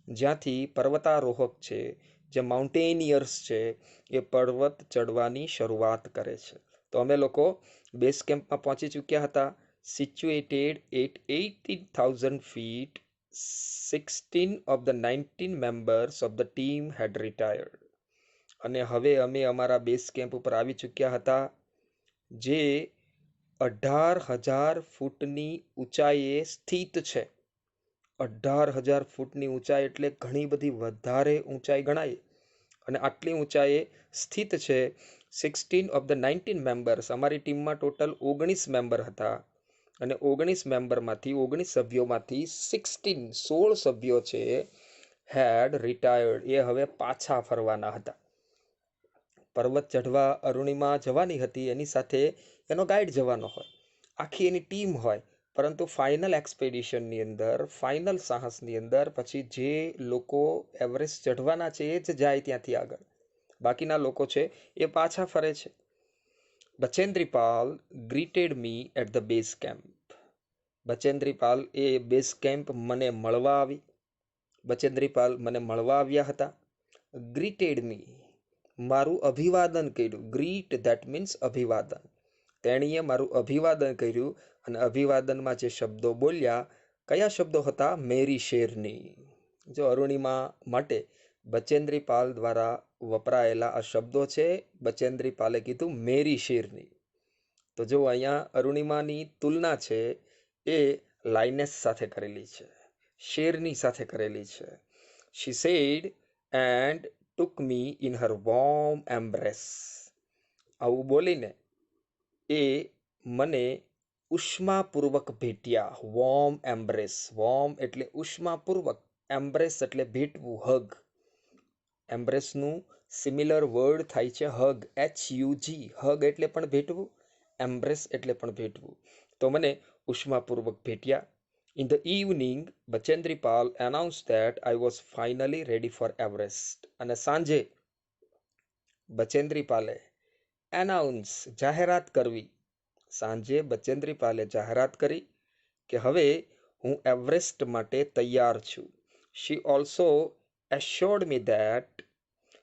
જ્યાંથી પર્વતારોહક છે, જે માઉન્ટેનિયર્સ છે, એ પર્વત ચડવાની શરૂઆત કરે છે. તો અમે લોકો બેઝ કેમ્પમાં પહોંચી ચૂક્યા હતા. Situated at 18,000 feet, 16 of the 19 members of the team had retired. અને હવે અમે અમારા બેઝ કેમ્પ ઉપર આવી ચૂક્યા હતા, જે 18,000 ફૂટની ઊંચાઈએ સ્થિત છે. 18,000 ફૂટની ઊંચાઈ એટલે ઘણી બધી વધારે ઊંચાઈ ગણાય. અને આટલી ઊંચાઈએ સ્થિત છે. 16 of the 19 members, અમારી ટીમમાં ટોટલ 19 મેમ્બર હતા. અને 19 મેમ્બરમાંથી, 19 સભ્યોમાંથી 16 સભ્યો છે હેડ રિટાયર્ડ, એ હવે પાછા ફરવાના હતા. પર્વત ચઢવા અરુણિમા જવાની હતી, એની સાથે એનો ગાઈડ જવાનો હોય, આખી એની ટીમ હોય, પરંતુ ફાઇનલ એક્સપેડિશનની અંદર, ફાઇનલ સાહસની અંદર પછી જે લોકો એવરેસ્ટ ચઢવાના છે એ જ જાય ત્યાંથી આગળ, બાકીના લોકો છે એ પાછા ફરે છે. Bachendri Pal greeted me at the base camp. Bachendri Pal એ બેઝ કેમ્પ મને મળવા આવી. બચેન્દ્રી પાલ મને મળવા આવ્યા હતા. ગ્રીટેડ મી, મારું અભિવાદન કર્યું. ગ્રીટ ધેટ મીન્સ અભિવાદન. તેણીએ મારું અભિવાદન કર્યું અને અભિવાદનમાં જે શબ્દો બોલ્યા, કયા શબ્દો હતા? મેરી શેરની. જો અરુણિમા માટે બચેન્દ્રી પાલ દ્વારા વપરાયેલા આ શબ્દો છે. બચેન્દ્રી પાલે કીધું મેરી શેરની. તો જો અહીંયા અરુણિમાની તુલના છે એ લાઇનેસ સાથે કરેલી છે, શેરની સાથે કરેલી છે. She said and took me in her warm embrace. આવું બોલીને એ મને ઉષ્માપૂર્વક ભેટ્યા. Warm embrace. વોર્મ એટલે ઉષ્માપૂર્વક, એમ્બ્રેસ એટલે ભેટવું, હગ. એમ્બ્રેસનું સિમિલર વર્ડ થાય છે હગ, HUG. હગ એટલે પણ ભેટવું, એમ્બ્રેસ એટલે પણ ભેટવું. તો મને ઉષ્માપૂર્વક ભેટ્યા. In the evening Bachendri Pal announce that I was finally ready for Everest. અને સાંજે બચેન્દ્રી પાલે એનાઉન્સ, જાહેરાત કરવી. સાંજે બચેન્દ્રી પાલે જાહેરાત કરી કે હવે હું એવરેસ્ટ માટે તૈયાર છું. શી also assured me that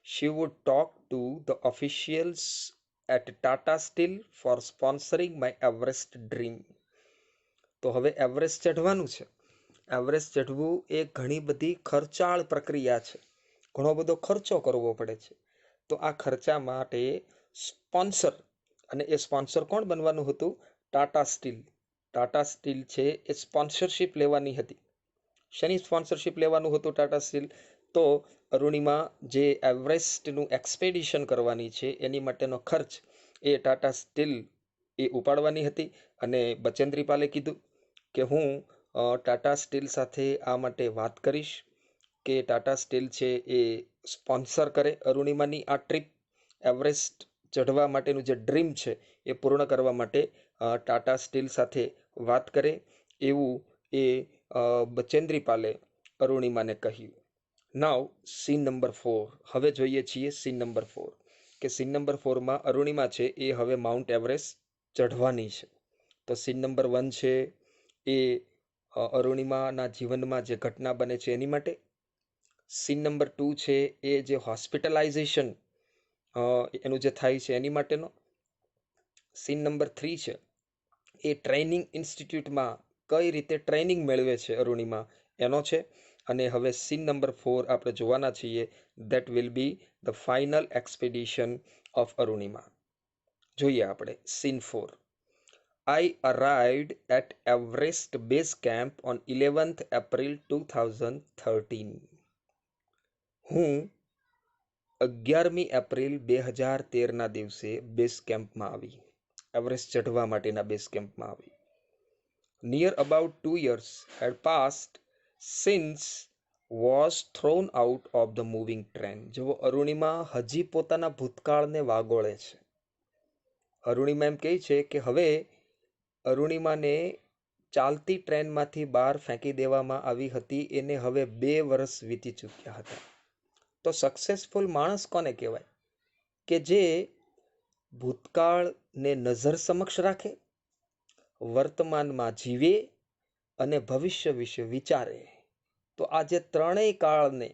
she would talk to the officials at Tata Steel for sponsoring my Everest dream. તો હવે એવરેસ્ટ ચઢવાનું છે. એવરેસ્ટ ચઢવું એ ઘણી બધી ખર્ચાળ પ્રક્રિયા છે, ઘણો બધો ખર્ચો કરવો પડે છે. તો આ ખર્ચા માટે સ્પોન્સર, અને એ સ્પોન્સર કોણ બનવાનું હતું? ટાટા સ્ટીલ. ટાટા સ્ટીલ છે એ સ્પોન્સરશિપ લેવાની હતી. શેની સ્પોન્સરશિપ લેવાનું હતું ટાટા સ્ટીલ? તો અરુણિમા જે એવરેસ્ટનું એક્સપેડિશન કરવાની છે એની માટેનો ખર્ચ એ ટાટા સ્ટીલ એ ઉપાડવાની હતી. અને બચેન્દ્રી પાલે કીધું કે હું ટાટા સ્ટીલ સાથે આ માટે વાત કરીશ કે ટાટા સ્ટીલ છે એ સ્પોન્સર કરે અરુણિમાની આ ટ્રીપ. એવરેસ્ટ ચઢવા માટેનું જે ડ્રીમ છે એ પૂર્ણ કરવા માટે ટાટા સ્ટીલ સાથે વાત કરે, એવું એ બચેન્દ્રી પાલે અરુણિમાને કહ્યું. નાવ સીન નંબર 4. હવે જોઈએ છીએ સીન નંબર 4, કે સીન નંબર 4માં અરુણિમા છે એ હવે માઉન્ટ એવરેસ્ટ ચઢવાની છે. તો સીન નંબર 1 છે એ અરુણિમાના જીવનમાં જે ઘટના બને છે એની માટે. સીન નંબર 2 છે એ જે હોસ્પિટલાઇઝેશન એનું જે થાય છે એની માટેનો. સીન નંબર 3 છે એ ટ્રેનિંગ ઇન્સ્ટિટ્યૂટમાં કઈ રીતે ટ્રેનિંગ મેળવે છે અરુણિમા એનો છે. અને હવે સીન નંબર 4 આપણે જોવાના છીએ. That will be the final expedition of Arunima. જોઈએ આપણે scene 4. I arrived at Everest Base Camp on 11th April 2013. હું 11મી એપ્રિલ 2013ના દિવસે બેઝ કેમ્પમાં આવી, એવરેસ્ટ ચઢવા માટેના બેઝ કેમ્પમાં આવી. Near about 2 years had passed since was thrown out of the moving train. જો અરુણિમા હજી પોતાના ભૂતકાળને વાગોળે છે. અરુણિમા એમ કહે છે કે હવે અરુણિમાને ચાલતી ટ્રેનમાંથી બહાર ફેંકી દેવામાં આવી હતી, એને હવે 2 વર્ષ વીતી ચૂક્યા હતા. તો સક્સેસફુલ માણસ કોને કહેવાય? કે જે ભૂતકાળને નજર સમક્ષ રાખે, વર્તમાનમાં જીવે અને ભવિષ્ય વિશે વિચારે. તો આ જે ત્રણેય કાળને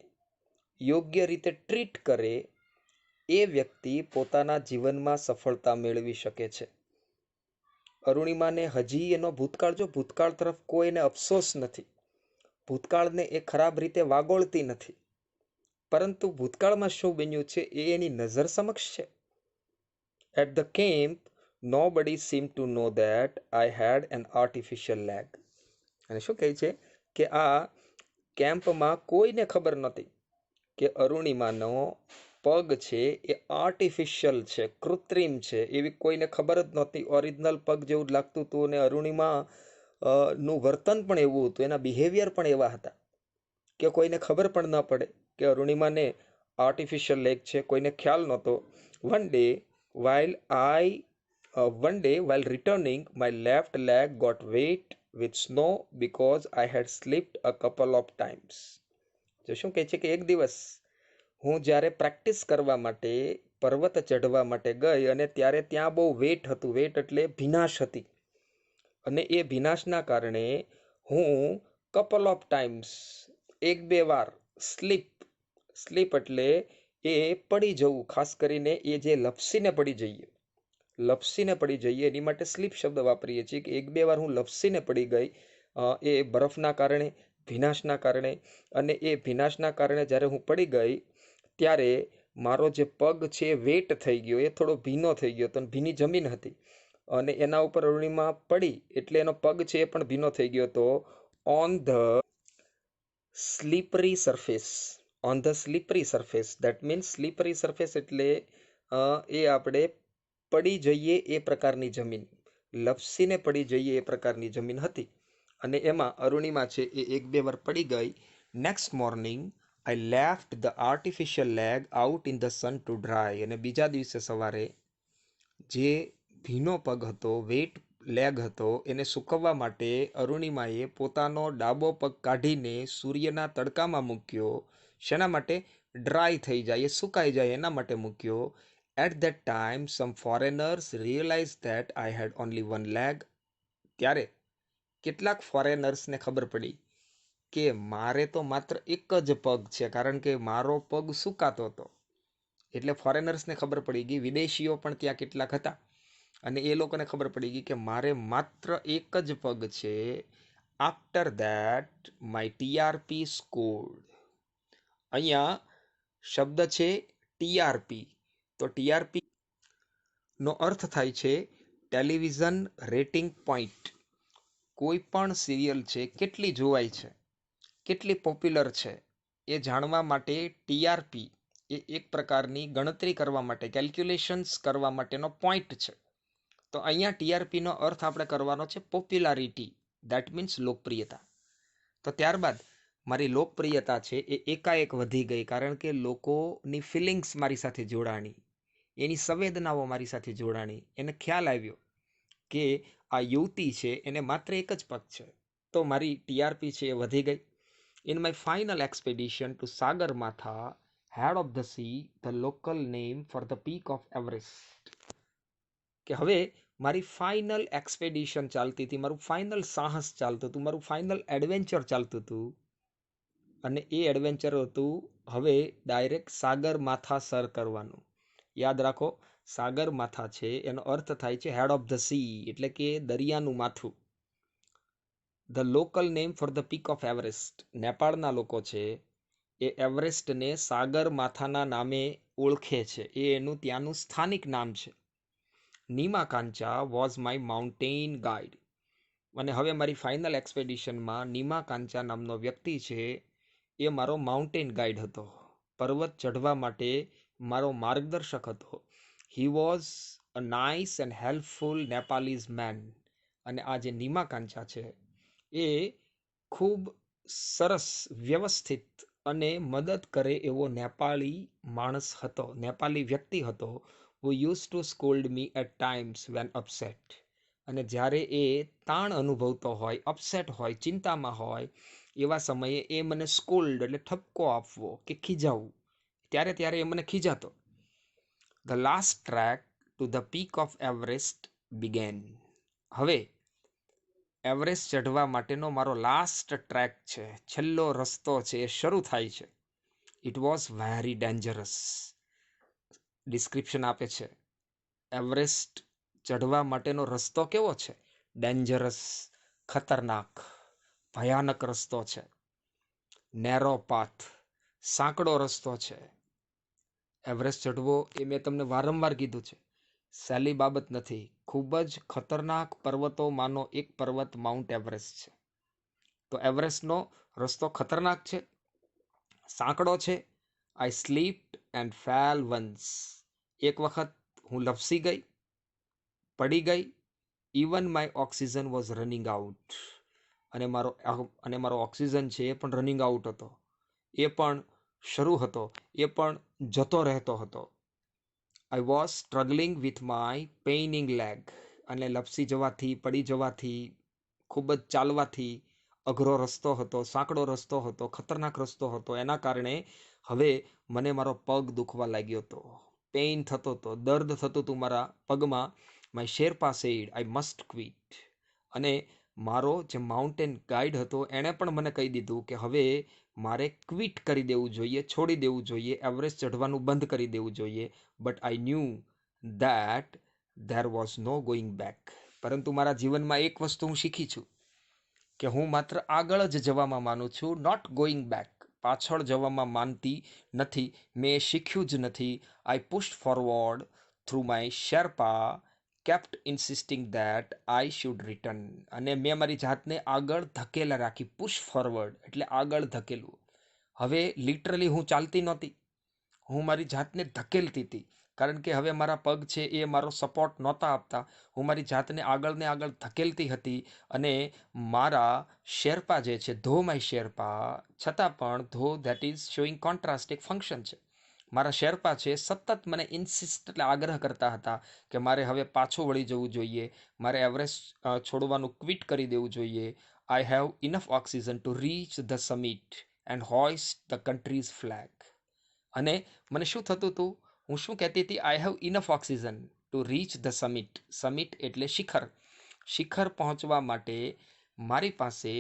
યોગ્ય રીતે ટ્રીટ કરે એ વ્યક્તિ પોતાના જીવનમાં સફળતા મેળવી શકે છે. અરુણિમાને હજી એનો ભૂતકાળ, જો ભૂતકાળ તરફ કોઈને અફસોસ નથી, ભૂતકાળને એ ખરાબ રીતે વાગોળતી નથી, પરંતુ ભૂતકાળમાં શું બન્યું છે એ એની નજર સમક્ષ છે. At the camp nobody seemed to know that I had an artificial leg. અને શું કહે છે કે આ કેમ્પમાં કોઈને ખબર નહોતી કે અરુણિમાનો પગ છે એ આર્ટિફિશિયલ છે, કૃત્રિમ છે, એવી કોઈને ખબર જ નહોતી. ઓરિજિનલ પગ જેવું જ લાગતું હતું અને અરુણિમા નું વર્તન પણ એવું હતું, એના બિહેવિયર પણ એવા હતા કે કોઈને ખબર પણ ન પડે કે અરુણિમાને આર્ટિફિશિયલ લેગ છે, કોઈને ખ્યાલ નહોતો. One day while returning, my left leg got wet with snow because I had slipped a couple of times. જો શું કહે છે કે એક દિવસ હું જ્યારે પ્રેક્ટિસ કરવા માટે પર્વત ચઢવા માટે ગઈ અને ત્યારે ત્યાં બહુ વેટ હતું. વેટ એટલે ભીનાશ હતી, અને એ ભીનાશના કારણે હું કપલ ઓફ ટાઈમ્સ એક બે વાર સ્લીપ એટલે એ પડી જવું. ખાસ કરીને એ જે લપસીને પડી જઈએ એની માટે સ્લીપ શબ્દ વાપરીએ છીએ કે એક બે વાર હું લપસીને પડી ગઈ એ બરફના કારણે, ભીનાશના કારણે. અને એ ભીનાશના કારણે જ્યારે હું પડી ગઈ ત્યારે મારો જે પગ છે વેટ થઈ ગયો, એ થોડો ભીનો થઈ ગયો હતો. ભીની જમીન હતી અને એના ઉપર અરુણિમા પડી એટલે એનો પગ છે એ પણ ભીનો થઈ ગયો હતો. On the slippery surface that means slippery surface એટલે એ આપણે પડી જઈએ એ પ્રકારની જમીન, લપસીને પડી જઈએ એ પ્રકારની જમીન હતી. અને એમાં અરુણિમા છે એ એક બે વાર પડી ગઈ. Next morning I left the artificial leg out in the sun to dry. અને બીજા દિવસે સવારે જે ભીનો પગ હતો, વેટ લેગ હતો, એને સૂકવવા માટે અરુણિમાએ પોતાનો ડાબો પગ કાઢીને સૂર્યના તડકામાં મૂક્યો. શેના માટે? ડ્રાય થઈ જાય, સુકાઈ જાય એના માટે મૂક્યો. At that time some foreigners realise that I had only one leg. ત્યારે કેટલાક ફોરેનર્સને ખબર પડી કે મારે તો માત્ર એક જ પગ છે, કારણ કે મારો પગ સુકાતો હતો. એટલે ફોરેનર્સને ખબર પડી ગઈ, વિદેશીઓ પણ ત્યાં કેટલાક હતા, અને એ લોકોને ખબર પડી ગઈ કે મારે માત્ર એક જ પગ છે. After that my TRP scored. અહીંયા શબ્દ છે ટીઆરપી. તો ટીઆરપી નો અર્થ થાય છે ટેલિવિઝન રેટિંગ પોઈન્ટ. કોઈ પણ સિરિયલ છે કેટલી જોવાય છે, કેટલી પોપ્યુલર છે, એ જાણવા માટે ટીઆરપી એ એક પ્રકારની ગણતરી કરવા માટે, કેલ્ક્યુલેશન્સ કરવા માટેનો પોઈન્ટ છે. તો અહીંયા ટીઆરપીનો અર્થ આપણે કરવાનો છે પોપ્યુલારિટી, દેટ મીન્સ લોકપ્રિયતા. તો ત્યારબાદ મારી લોકપ્રિયતા છે એ એકાએક વધી ગઈ, કારણ કે લોકોની ફિલિંગ્સ મારી સાથે જોડાણી, એની સંવેદનાઓ મારી સાથે જોડાણી. એને ખ્યાલ આવ્યો કે આ યુવતી છે એને માત્ર એક જ પગ છે, તો મારી ટીઆરપી છે એ વધી ગઈ. In my final expedition to Sagarmatha, head of the sea, the local name for the peak of Everest. કે હવે મારી ફાઇનલ એક્સપેડિશન ચાલતી હતી, મારું ફાઇનલ સાહસ ચાલતું હતું, મારું ફાઇનલ એડવેન્ચર ચાલતું હતું. અને એ એડવેન્ચર હતું હવે ડાયરેક્ટ સાગરમાથા સર કરવાનું. યાદ રાખો, સાગરમાથા છે એનો અર્થ થાય છે હેડ ઓફ ધ સી, એટલે કે દરિયાનું માથું. The local name for the peak of Everest. નેપાળના લોકો છે એ એવરેસ્ટને સાગરમાથાના નામે ઓળખે છે, એ એનું ત્યાંનું સ્થાનિક નામ છે. Nima Kancha was my mountain guide. અને હવે મારી ફાઇનલ એક્સપેડિશનમાં નીમા કાંચા નામનો વ્યક્તિ છે એ મારો માઉન્ટેન ગાઈડ હતો, પર્વત ચઢવા માટે મારો માર્ગદર્શક હતો. He was a nice and helpful Nepalese man. અને આ જે નીમા કાંચા છે એ ખૂબ સરસ, વ્યવસ્થિત અને મદદ કરે એવો નેપાળી માણસ હતો, નેપાળી વ્યક્તિ હતો. who used to scold me at times when upset. અને જ્યારે એ તાણ અનુભવતો હોય, અપસેટ હોય, ચિંતામાં હોય, એવા સમયે એ મને સ્કોલ્ડ એટલે ઠપકો આપવો કે ખીજાવવું, ત્યારે એ મને ખીજાતો. The last trek to the peak of Everest began. હવે એવરેસ્ટ ચઢવા માટેનો મારો લાસ્ટ ટ્રેક છે, છેલ્લો રસ્તો છે, એ શરૂ થાય છે. It was very dangerous. Description આપે છે, એવરેસ્ટ ચઢવા માટેનો રસ્તો કેવો છે? ડેન્જરસ, ખતરનાક, ભયાનક રસ્તો છે. નેરો પાથ, સાંકડો રસ્તો છે. એવરેસ્ટ ચઢવો એ મેં તમને વારંવાર કીધું છે, સહેલી બાબત નથી. ખૂબ જ ખતરનાક પર્વતોમાંનો એક પર્વત માઉન્ટ એવરેસ્ટ છે. તો એવરેસ્ટનો રસ્તો ખતરનાક છે, સાંકડો છે. આઈ સ્લીપ્ડ એન્ડ ફેલ વન્સ. એક વખત હું લપસી ગઈ, પડી ગઈ. Even my oxygen was running out. અને મારો ઓક્સિજન છે એ પણ રનિંગ આઉટ હતો, એ પણ શરૂ હતો, એ પણ જતો રહેતો હતો. I was struggling with my paining leg. અને લપસી જવાથી, પડી જવાથી, ખૂબ જ ચાલવાથી અઘરો રસ્તો હતો, સાંકડો રસ્તો હતો, ખતરનાક રસ્તો હતો. એના કારણે હવે મને મારો પગ દુખવા લાગ્યો હતો, પેઇન થતો હતો, દર્દ થતું હતું મારા પગમાં. My Sherpa said I must quit. અને મારો જે માઉન્ટેન ગાઈડ હતો એણે પણ મને કહી દીધું કે હવે મારે ક્વિટ કરી દેવું જોઈએ, છોડી દેવું જોઈએ, એવરેસ્ટ ચઢવાનું બંધ કરી દેવું જોઈએ. But I knew that there was no going back. પરંતુ મારા જીવનમાં એક વસ્તુ હું શીખી છું કે હું માત્ર આગળ જ જવામાં માનું છું, નોટ ગોઈંગ બેક. પાછળ જવામાં માનતી નથી. મેં એ શીખ્યું જ નથી. I pushed forward through my Sherpa kept insisting that I should return. અને મેં મારી જાતને આગળ ધકેલા રાખી. પુશ ફોરવર્ડ એટલે આગળ ધકેલવું. હવે લિટરલી હું ચાલતી નહોતી, હું મારી જાતને ધકેલતી હતી. કારણ કે હવે મારા પગ છે એ મારો સપોર્ટ નહોતા આપતા. હું મારી જાતને આગળ ને આગળ ધકેલતી હતી. અને મારા શેરપા જે છે, ધો માય શેરપા, છતાં પણ ધો દેટ ઇઝ શોઈંગ કોન્ટ્રાસ્ટ, એક ફંક્શન છે. મારા શેરપા છે સતત મને ઇન્સિસ્ટ એટલે આગ્રહ કરતા હતા કે મારે હવે પાછું વળી જવું જોઈએ, મારે એવરેસ્ટ છોડવાનું ક્વિટ કરી દેવું જોઈએ. I have enough oxygen to reach the summit and હોઇસ્ટ the countries flag. અને મને શું થતું હતું, હું શું કહેતી હતી, I have enough oxygen to reach the summit. Summit એટલે શિખર. શિખર પહોંચવા માટે મારી પાસે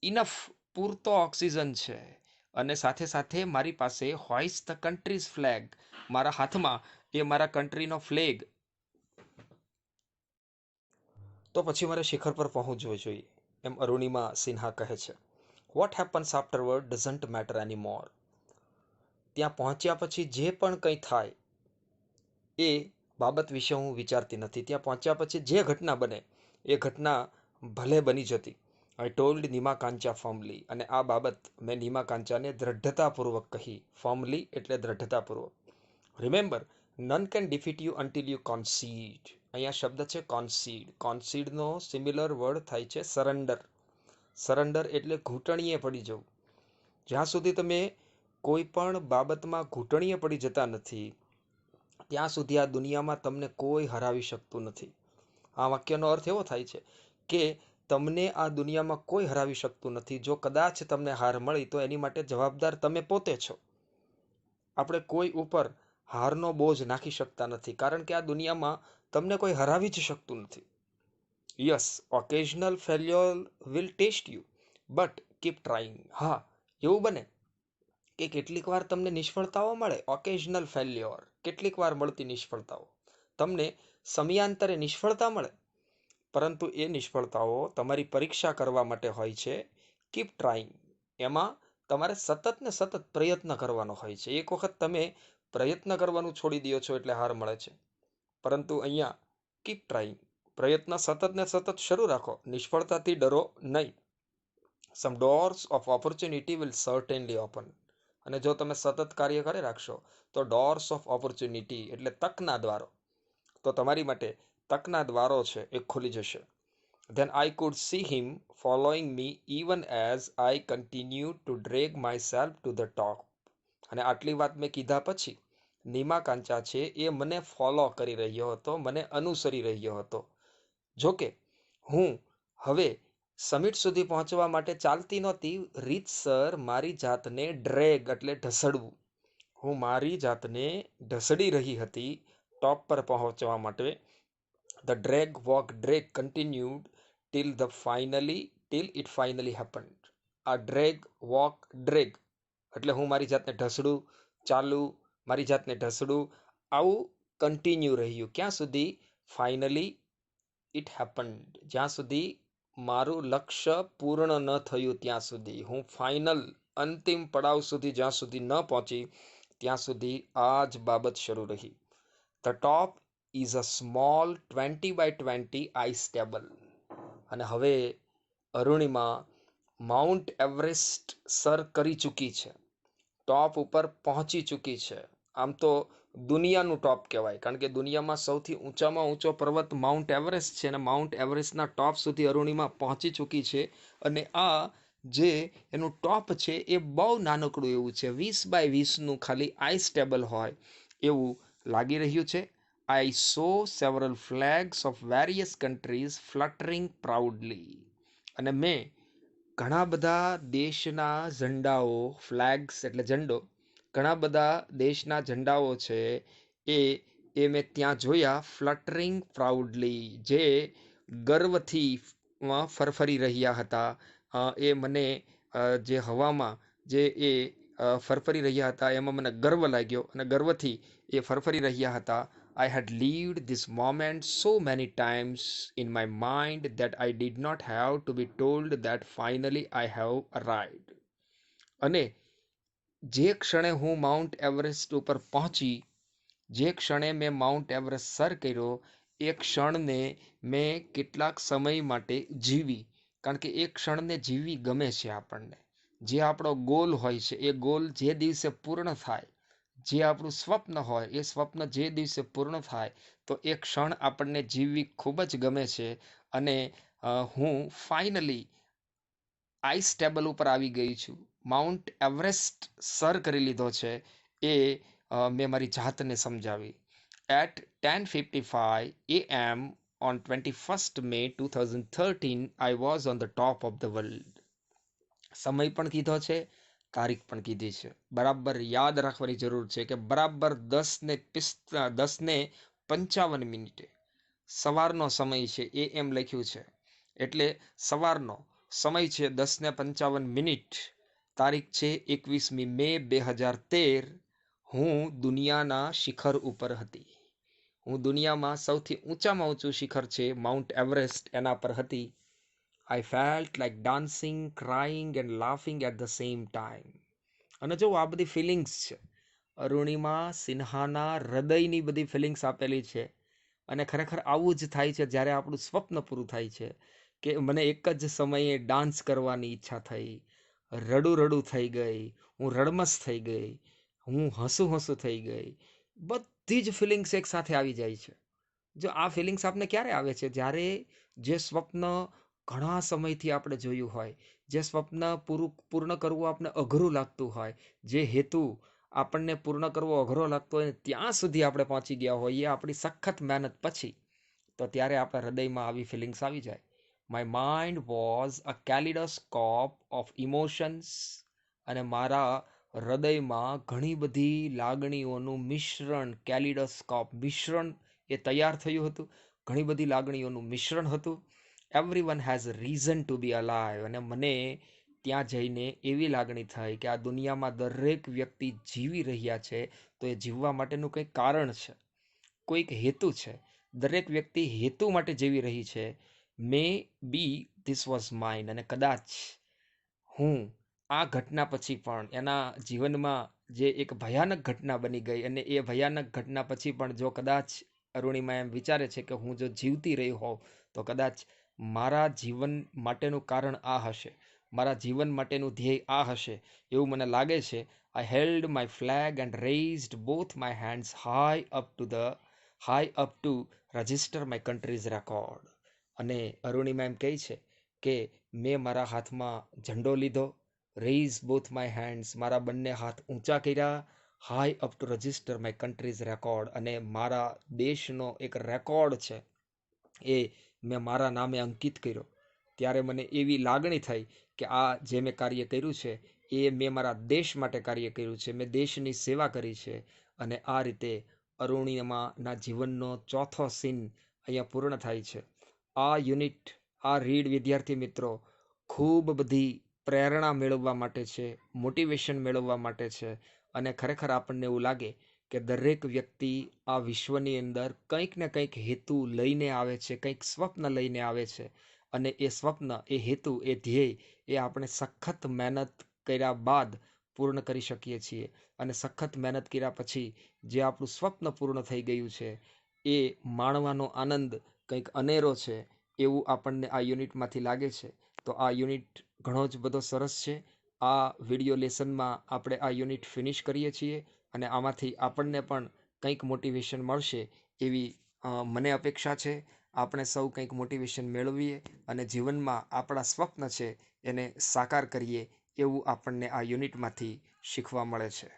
ઇનફ, પૂરતો ઓક્સિજન છે. અને સાથે સાથે મારી પાસે હોઇસ્ટ ધ કન્ટ્રીઝ ફ્લેગ, મારા હાથમાં એ મારા કન્ટ્રીનો ફ્લેગ. તો પછી મારે શિખર પર પહોંચવું જોઈએ, એમ અરુણિમા સિન્હા કહે છે. What happens afterward doesn't matter any more. ત્યાં પહોંચ્યા પછી જે પણ કંઈ થાય એ બાબત વિશે હું વિચારતી નથી. ત્યાં પહોંચ્યા પછી જે ઘટના બને એ ઘટના ભલે બની જતી. I told Nima Kancha firmly. અને આ બાબત મેં નીમા કાંચાને દ્રઢતાપૂર્વક કહી. ફર્મલી એટલે દ્રઢતાપૂર્વક. Remember, none can defeat you until you concede. અહીંયા શબ્દ છે કોન્સીડ. કોન્સીડનો સિમિલર વર્ડ થાય છે સરેન્ડર. સરેન્ડર એટલે ઘૂંટણીએ પડી જવું. જ્યાં સુધી તમે કોઈ પણ બાબતમાં ઘૂંટણીએ પડી જતા નથી ત્યાં સુધી આ દુનિયામાં તમને કોઈ હરાવી શકતું નથી. આ વાક્યનો અર્થ એવો થાય છે કે તમને આ દુનિયામાં કોઈ હરાવી શકતું નથી. જો કદાચ તમને હાર મળી તો એની માટે જવાબદાર તમે પોતે છો. આપણે કોઈ ઉપર હારનો બોજ નાખી શકતા નથી, કારણ કે આ દુનિયામાં તમને કોઈ હરાવી જ શકતું નથી. Yes, occasional failure will test you, but keep trying. હા, એવું બને કે કેટલીક વાર તમને નિષ્ફળતાઓ મળે. ઓકેઝનલ ફેલ્યોર, કેટલીક વાર મળતી નિષ્ફળતાઓ. તમને સમયાંતરે નિષ્ફળતા મળે, પરંતુ એ નિષ્ફળતાઓ તમારી પરીક્ષા કરવા માટે હોય છે. Keep trying. એમાં તમારે સતત ને સતત પ્રયત્ન કરવાનો હોય છે. એક વખત તમે પ્રયત્ન કરવાનું છોડી દો છો એટલે હાર મળે છે. પરંતુ અહીંયા કીપ ટ્રાઇંગ, પ્રયત્ન સતત ને સતત શરૂ રાખો. નિષ્ફળતાથી ડરો નહીં. Some doors of opportunity will certainly open. અને જો તમે સતત કાર્ય કરી રાખશો તો ડોર્સ ઓફ ઓપોર્ચ્યુનિટી એટલે તકના દ્વારો, તો તમારી માટે તકના દ્વારો છે એ ખુલી જશે. Than I could C him following me even as I continue two drag my self to the top. અને આટલી વાત મેં કીધા પછી નીમા કાંચા છે એ મને ફોલો કરી રહ્યો હતો, મને અનુસરી રહ્યો હતો. જોકે હું હવે સમિટ સુધી પહોંચવા માટે ચાલતી નહોતી, રીતસર મારી જાતને ડ્રેગ એટલે ઢસડવું. હું મારી જાતને ઢસડી રહી હતી ટોપ પર પહોંચવા માટે. The drag walk drag continued till it finally happened. આ ડ્રેગ વોક ડ્રેગ એટલે હું મારી જાતને ઢસડું, ચાલું, મારી જાતને ઢસડું, આવું કન્ટિન્યુ રહ્યું. ક્યાં સુધી? Finally it happened. જ્યાં સુધી મારું લક્ષ્ય પૂર્ણ ન થયું ત્યાં સુધી, હું ફાઇનલ અંતિમ પડાવ સુધી જ્યાં સુધી ન પહોંચી ત્યાં સુધી આ જ બાબત શરૂ રહી. The top is a small 20x20 ice table. અને હવે અરુણિમા માઉન્ટ એવરેસ્ટ સર કરી ચૂકી છે, ટોપ ઉપર પહોંચી ચૂકી છે. આમ તો દુનિયાનું ટોપ કહેવાય, કારણ કે દુનિયામાં સૌથી ઊંચામાં ઊંચો પર્વત માઉન્ટ એવરેસ્ટ છે અને માઉન્ટ એવરેસ્ટના ટોપ સુધી અરુણિમા પહોંચી ચૂકી છે. અને આ જે એનું ટોપ છે એ બહુ નાનકડું એવું છે, 20x20નું ખાલી આઈસ ટેબલ હોય એવું લાગી રહ્યું છે. I saw several flags of various countries fluttering proudly. અને મેં ઘણા બધા દેશના ઝંડાઓ, ફ્લેગ્સ એટલે ઝંડો, ઘણા બધા દેશના ઝંડાઓ છે એ મેં ત્યાં જોયા, ફ્લટરિંગ પ્રાઉડલી, જે ગર્વથી ફરફરી રહ્યા હતા. એ મને જે હવામાં જે એ ફરફરી રહ્યા હતા એમાં મને ગર્વ લાગ્યો અને ગર્વથી એ ફરફરી રહ્યા હતા. I had lived this moment so many times in my mind that I did not have to be told that finally I have arrived. અને જે ક્ષણે હું માઉન્ટ એવરેસ્ટ ઉપર પહોંચી, જે ક્ષણે મેં માઉન્ટ એવરેસ્ટ સર કર્યો, એ ક્ષણને મેં કેટલાક સમય માટે જીવી. કારણ કે એ ક્ષણને જીવવી ગમે છે આપણને. જે આપણો ગોલ હોય છે એ ગોલ જે દિવસે પૂર્ણ થાય, જે આપણું સ્વપ્ન હોય એ સ્વપ્ન જે દિવસે પૂર્ણ થાય, તો એ ક્ષણ આપણને જીવવી ખૂબ જ ગમે છે. અને હું ફાઇનલી આઈસ ટેબલ ઉપર આવી ગઈ છું, માઉન્ટ એવરેસ્ટ સર કરી લીધો છે, એ મેં મારી જાતને સમજાવી. At 10:55 AM on 21st May 2013 I was on the top of the world. સમય પણ કીધો છે, તારીખ પણ કીધી છે. બરાબર યાદ રાખવાની જરૂર છે કે બરાબર 10:55 સવારનો સમય છે, એ એમ લખ્યું છે. એટલે સવારનો સમય છે 10:55, તારીખ છે 21મી મે 2013. હું દુનિયાના શિખર ઉપર હતી. હું દુનિયામાં સૌથી ઊંચામાં ઊંચું શિખર છે માઉન્ટ એવરેસ્ટ, એના પર હતી. I felt like dancing, crying and laughing at the same time. અને જો આ બધી ફિલિંગ્સ છે, અરુણિમા સિન્હાના હૃદયની બધી ફિલિંગ્સ આપેલી છે. અને ખરેખર આવું જ થાય છે જ્યારે આપણું સ્વપ્ન પૂરું થાય છે, કે મને એક જ સમયે ડાન્સ કરવાની ઈચ્છા થઈ, રડું થઈ ગઈ, હું રડમસ થઈ ગઈ, હું હસું થઈ ગઈ. બધી જ ફિલિંગ્સ એક સાથે આવી જાય છે. જો આ ફિલિંગ્સ આપને ક્યારે આવે છે? જ્યારે જે સ્વપ્ન ઘણા સમયથી આપણે જોયું હોય, જે સ્વપ્ન પૂર્ણ કરવું આપણે અઘરું લાગતું હોય, જે હેતુ આપણને પૂર્ણ કરવો અઘરો લાગતો હોય, ત્યાં સુધી આપણે પહોંચી ગયા હોઈએ આપણી સખત મહેનત પછી, તો ત્યારે આપણા હૃદયમાં આવી ફિલિંગ્સ આવી જાય. My mind was a kaleidoscope of emotions. અને મારા હૃદયમાં ઘણી બધી લાગણીઓનું મિશ્રણ, કેલિડોસ્કોપ મિશ્રણ એ તૈયાર થયું હતું. ઘણી બધી લાગણીઓનું મિશ્રણ હતું. Everyone has reason two B alive. અને મને ત્યાં જઈને એવી લાગણી થઈ કે આ દુનિયામાં દરેક વ્યક્તિ જીવી રહ્યા છે, તો એ જીવવા માટેનું કંઈક કારણ છે, કોઈક હેતુ છે. દરેક વ્યક્તિ હેતુ માટે જીવી રહી છે. મે બી ધીસ વોઝ માઇન. અને કદાચ હું આ ઘટના પછી પણ એના જીવનમાં જે એક ભયાનક ઘટના બની ગઈ, અને એ ભયાનક ઘટના પછી પણ જો કદાચ અરુણિમા એમ વિચારે છે કે હું જો જીવતી રહી હોઉં, તો કદાચ મારા જીવન માટેનું કારણ આ હશે, મારા જીવન માટેનું ધ્યેય આ હશે, એવું મને લાગે છે. I held my flag and raised both my hands high up to register my country's record. અને અરુણિમા એમ કહે છે કે મેં મારા હાથમાં ઝંડો લીધો, રેઇઝ બોથ માય હેન્ડ્સ, મારા બંને હાથ ઊંચા કર્યા, high up to register my country's record, અને મારા દેશનો એક રેકોર્ડ છે એ મેં મારા નામે અંકિત કર્યો. ત્યારે મને એવી લાગણી થઈ કે આ જે મેં કાર્ય કર્યું છે એ મેં મારા દેશ માટે કાર્ય કર્યું છે, મેં દેશની સેવા કરી છે. અને આ રીતે અરુણિમાના જીવનનો ચોથો સીન અહીંયા પૂર્ણ થાય છે. આ યુનિટ, આ રીડ વિદ્યાર્થી મિત્રો, ખૂબ બધી પ્રેરણા મેળવવા માટે છે, મોટિવેશન મેળવવા માટે છે. અને ખરેખર આપણને એવું લાગે કે દરેક વ્યક્તિ આ વિશ્વની અંદર કંઈક ને કંઈક હેતુ લઈને આવે છે, કંઈક સ્વપ્ન લઈને આવે છે. અને એ સ્વપ્ન, એ હેતુ, એ ધ્યેય એ આપણે સખત મહેનત કર્યા બાદ પૂર્ણ કરી શકીએ છીએ. અને સખત મહેનત કર્યા પછી જે આપણું સ્વપ્ન પૂર્ણ થઈ ગયું છે, એ માણવાનો આનંદ કંઈક અનેરો છે, એવું આપણને આ યુનિટમાંથી લાગે છે. તો આ યુનિટ ઘણો જ બધો સરસ છે. આ વિડીયો લેસનમાં આપણે આ યુનિટ ફિનિશ કરીએ છીએ, અને આમાંથી આપણને પણ કંઈક મોટિવેશન મળશે એવી મને અપેક્ષા છે. આપણે સૌ કંઈક મોટિવેશન મેળવીએ અને જીવનમાં આપણા સ્વપ્ન છે એને સાકાર કરીએ એવું આપણને આ યુનિટમાંથી શીખવા મળે છે.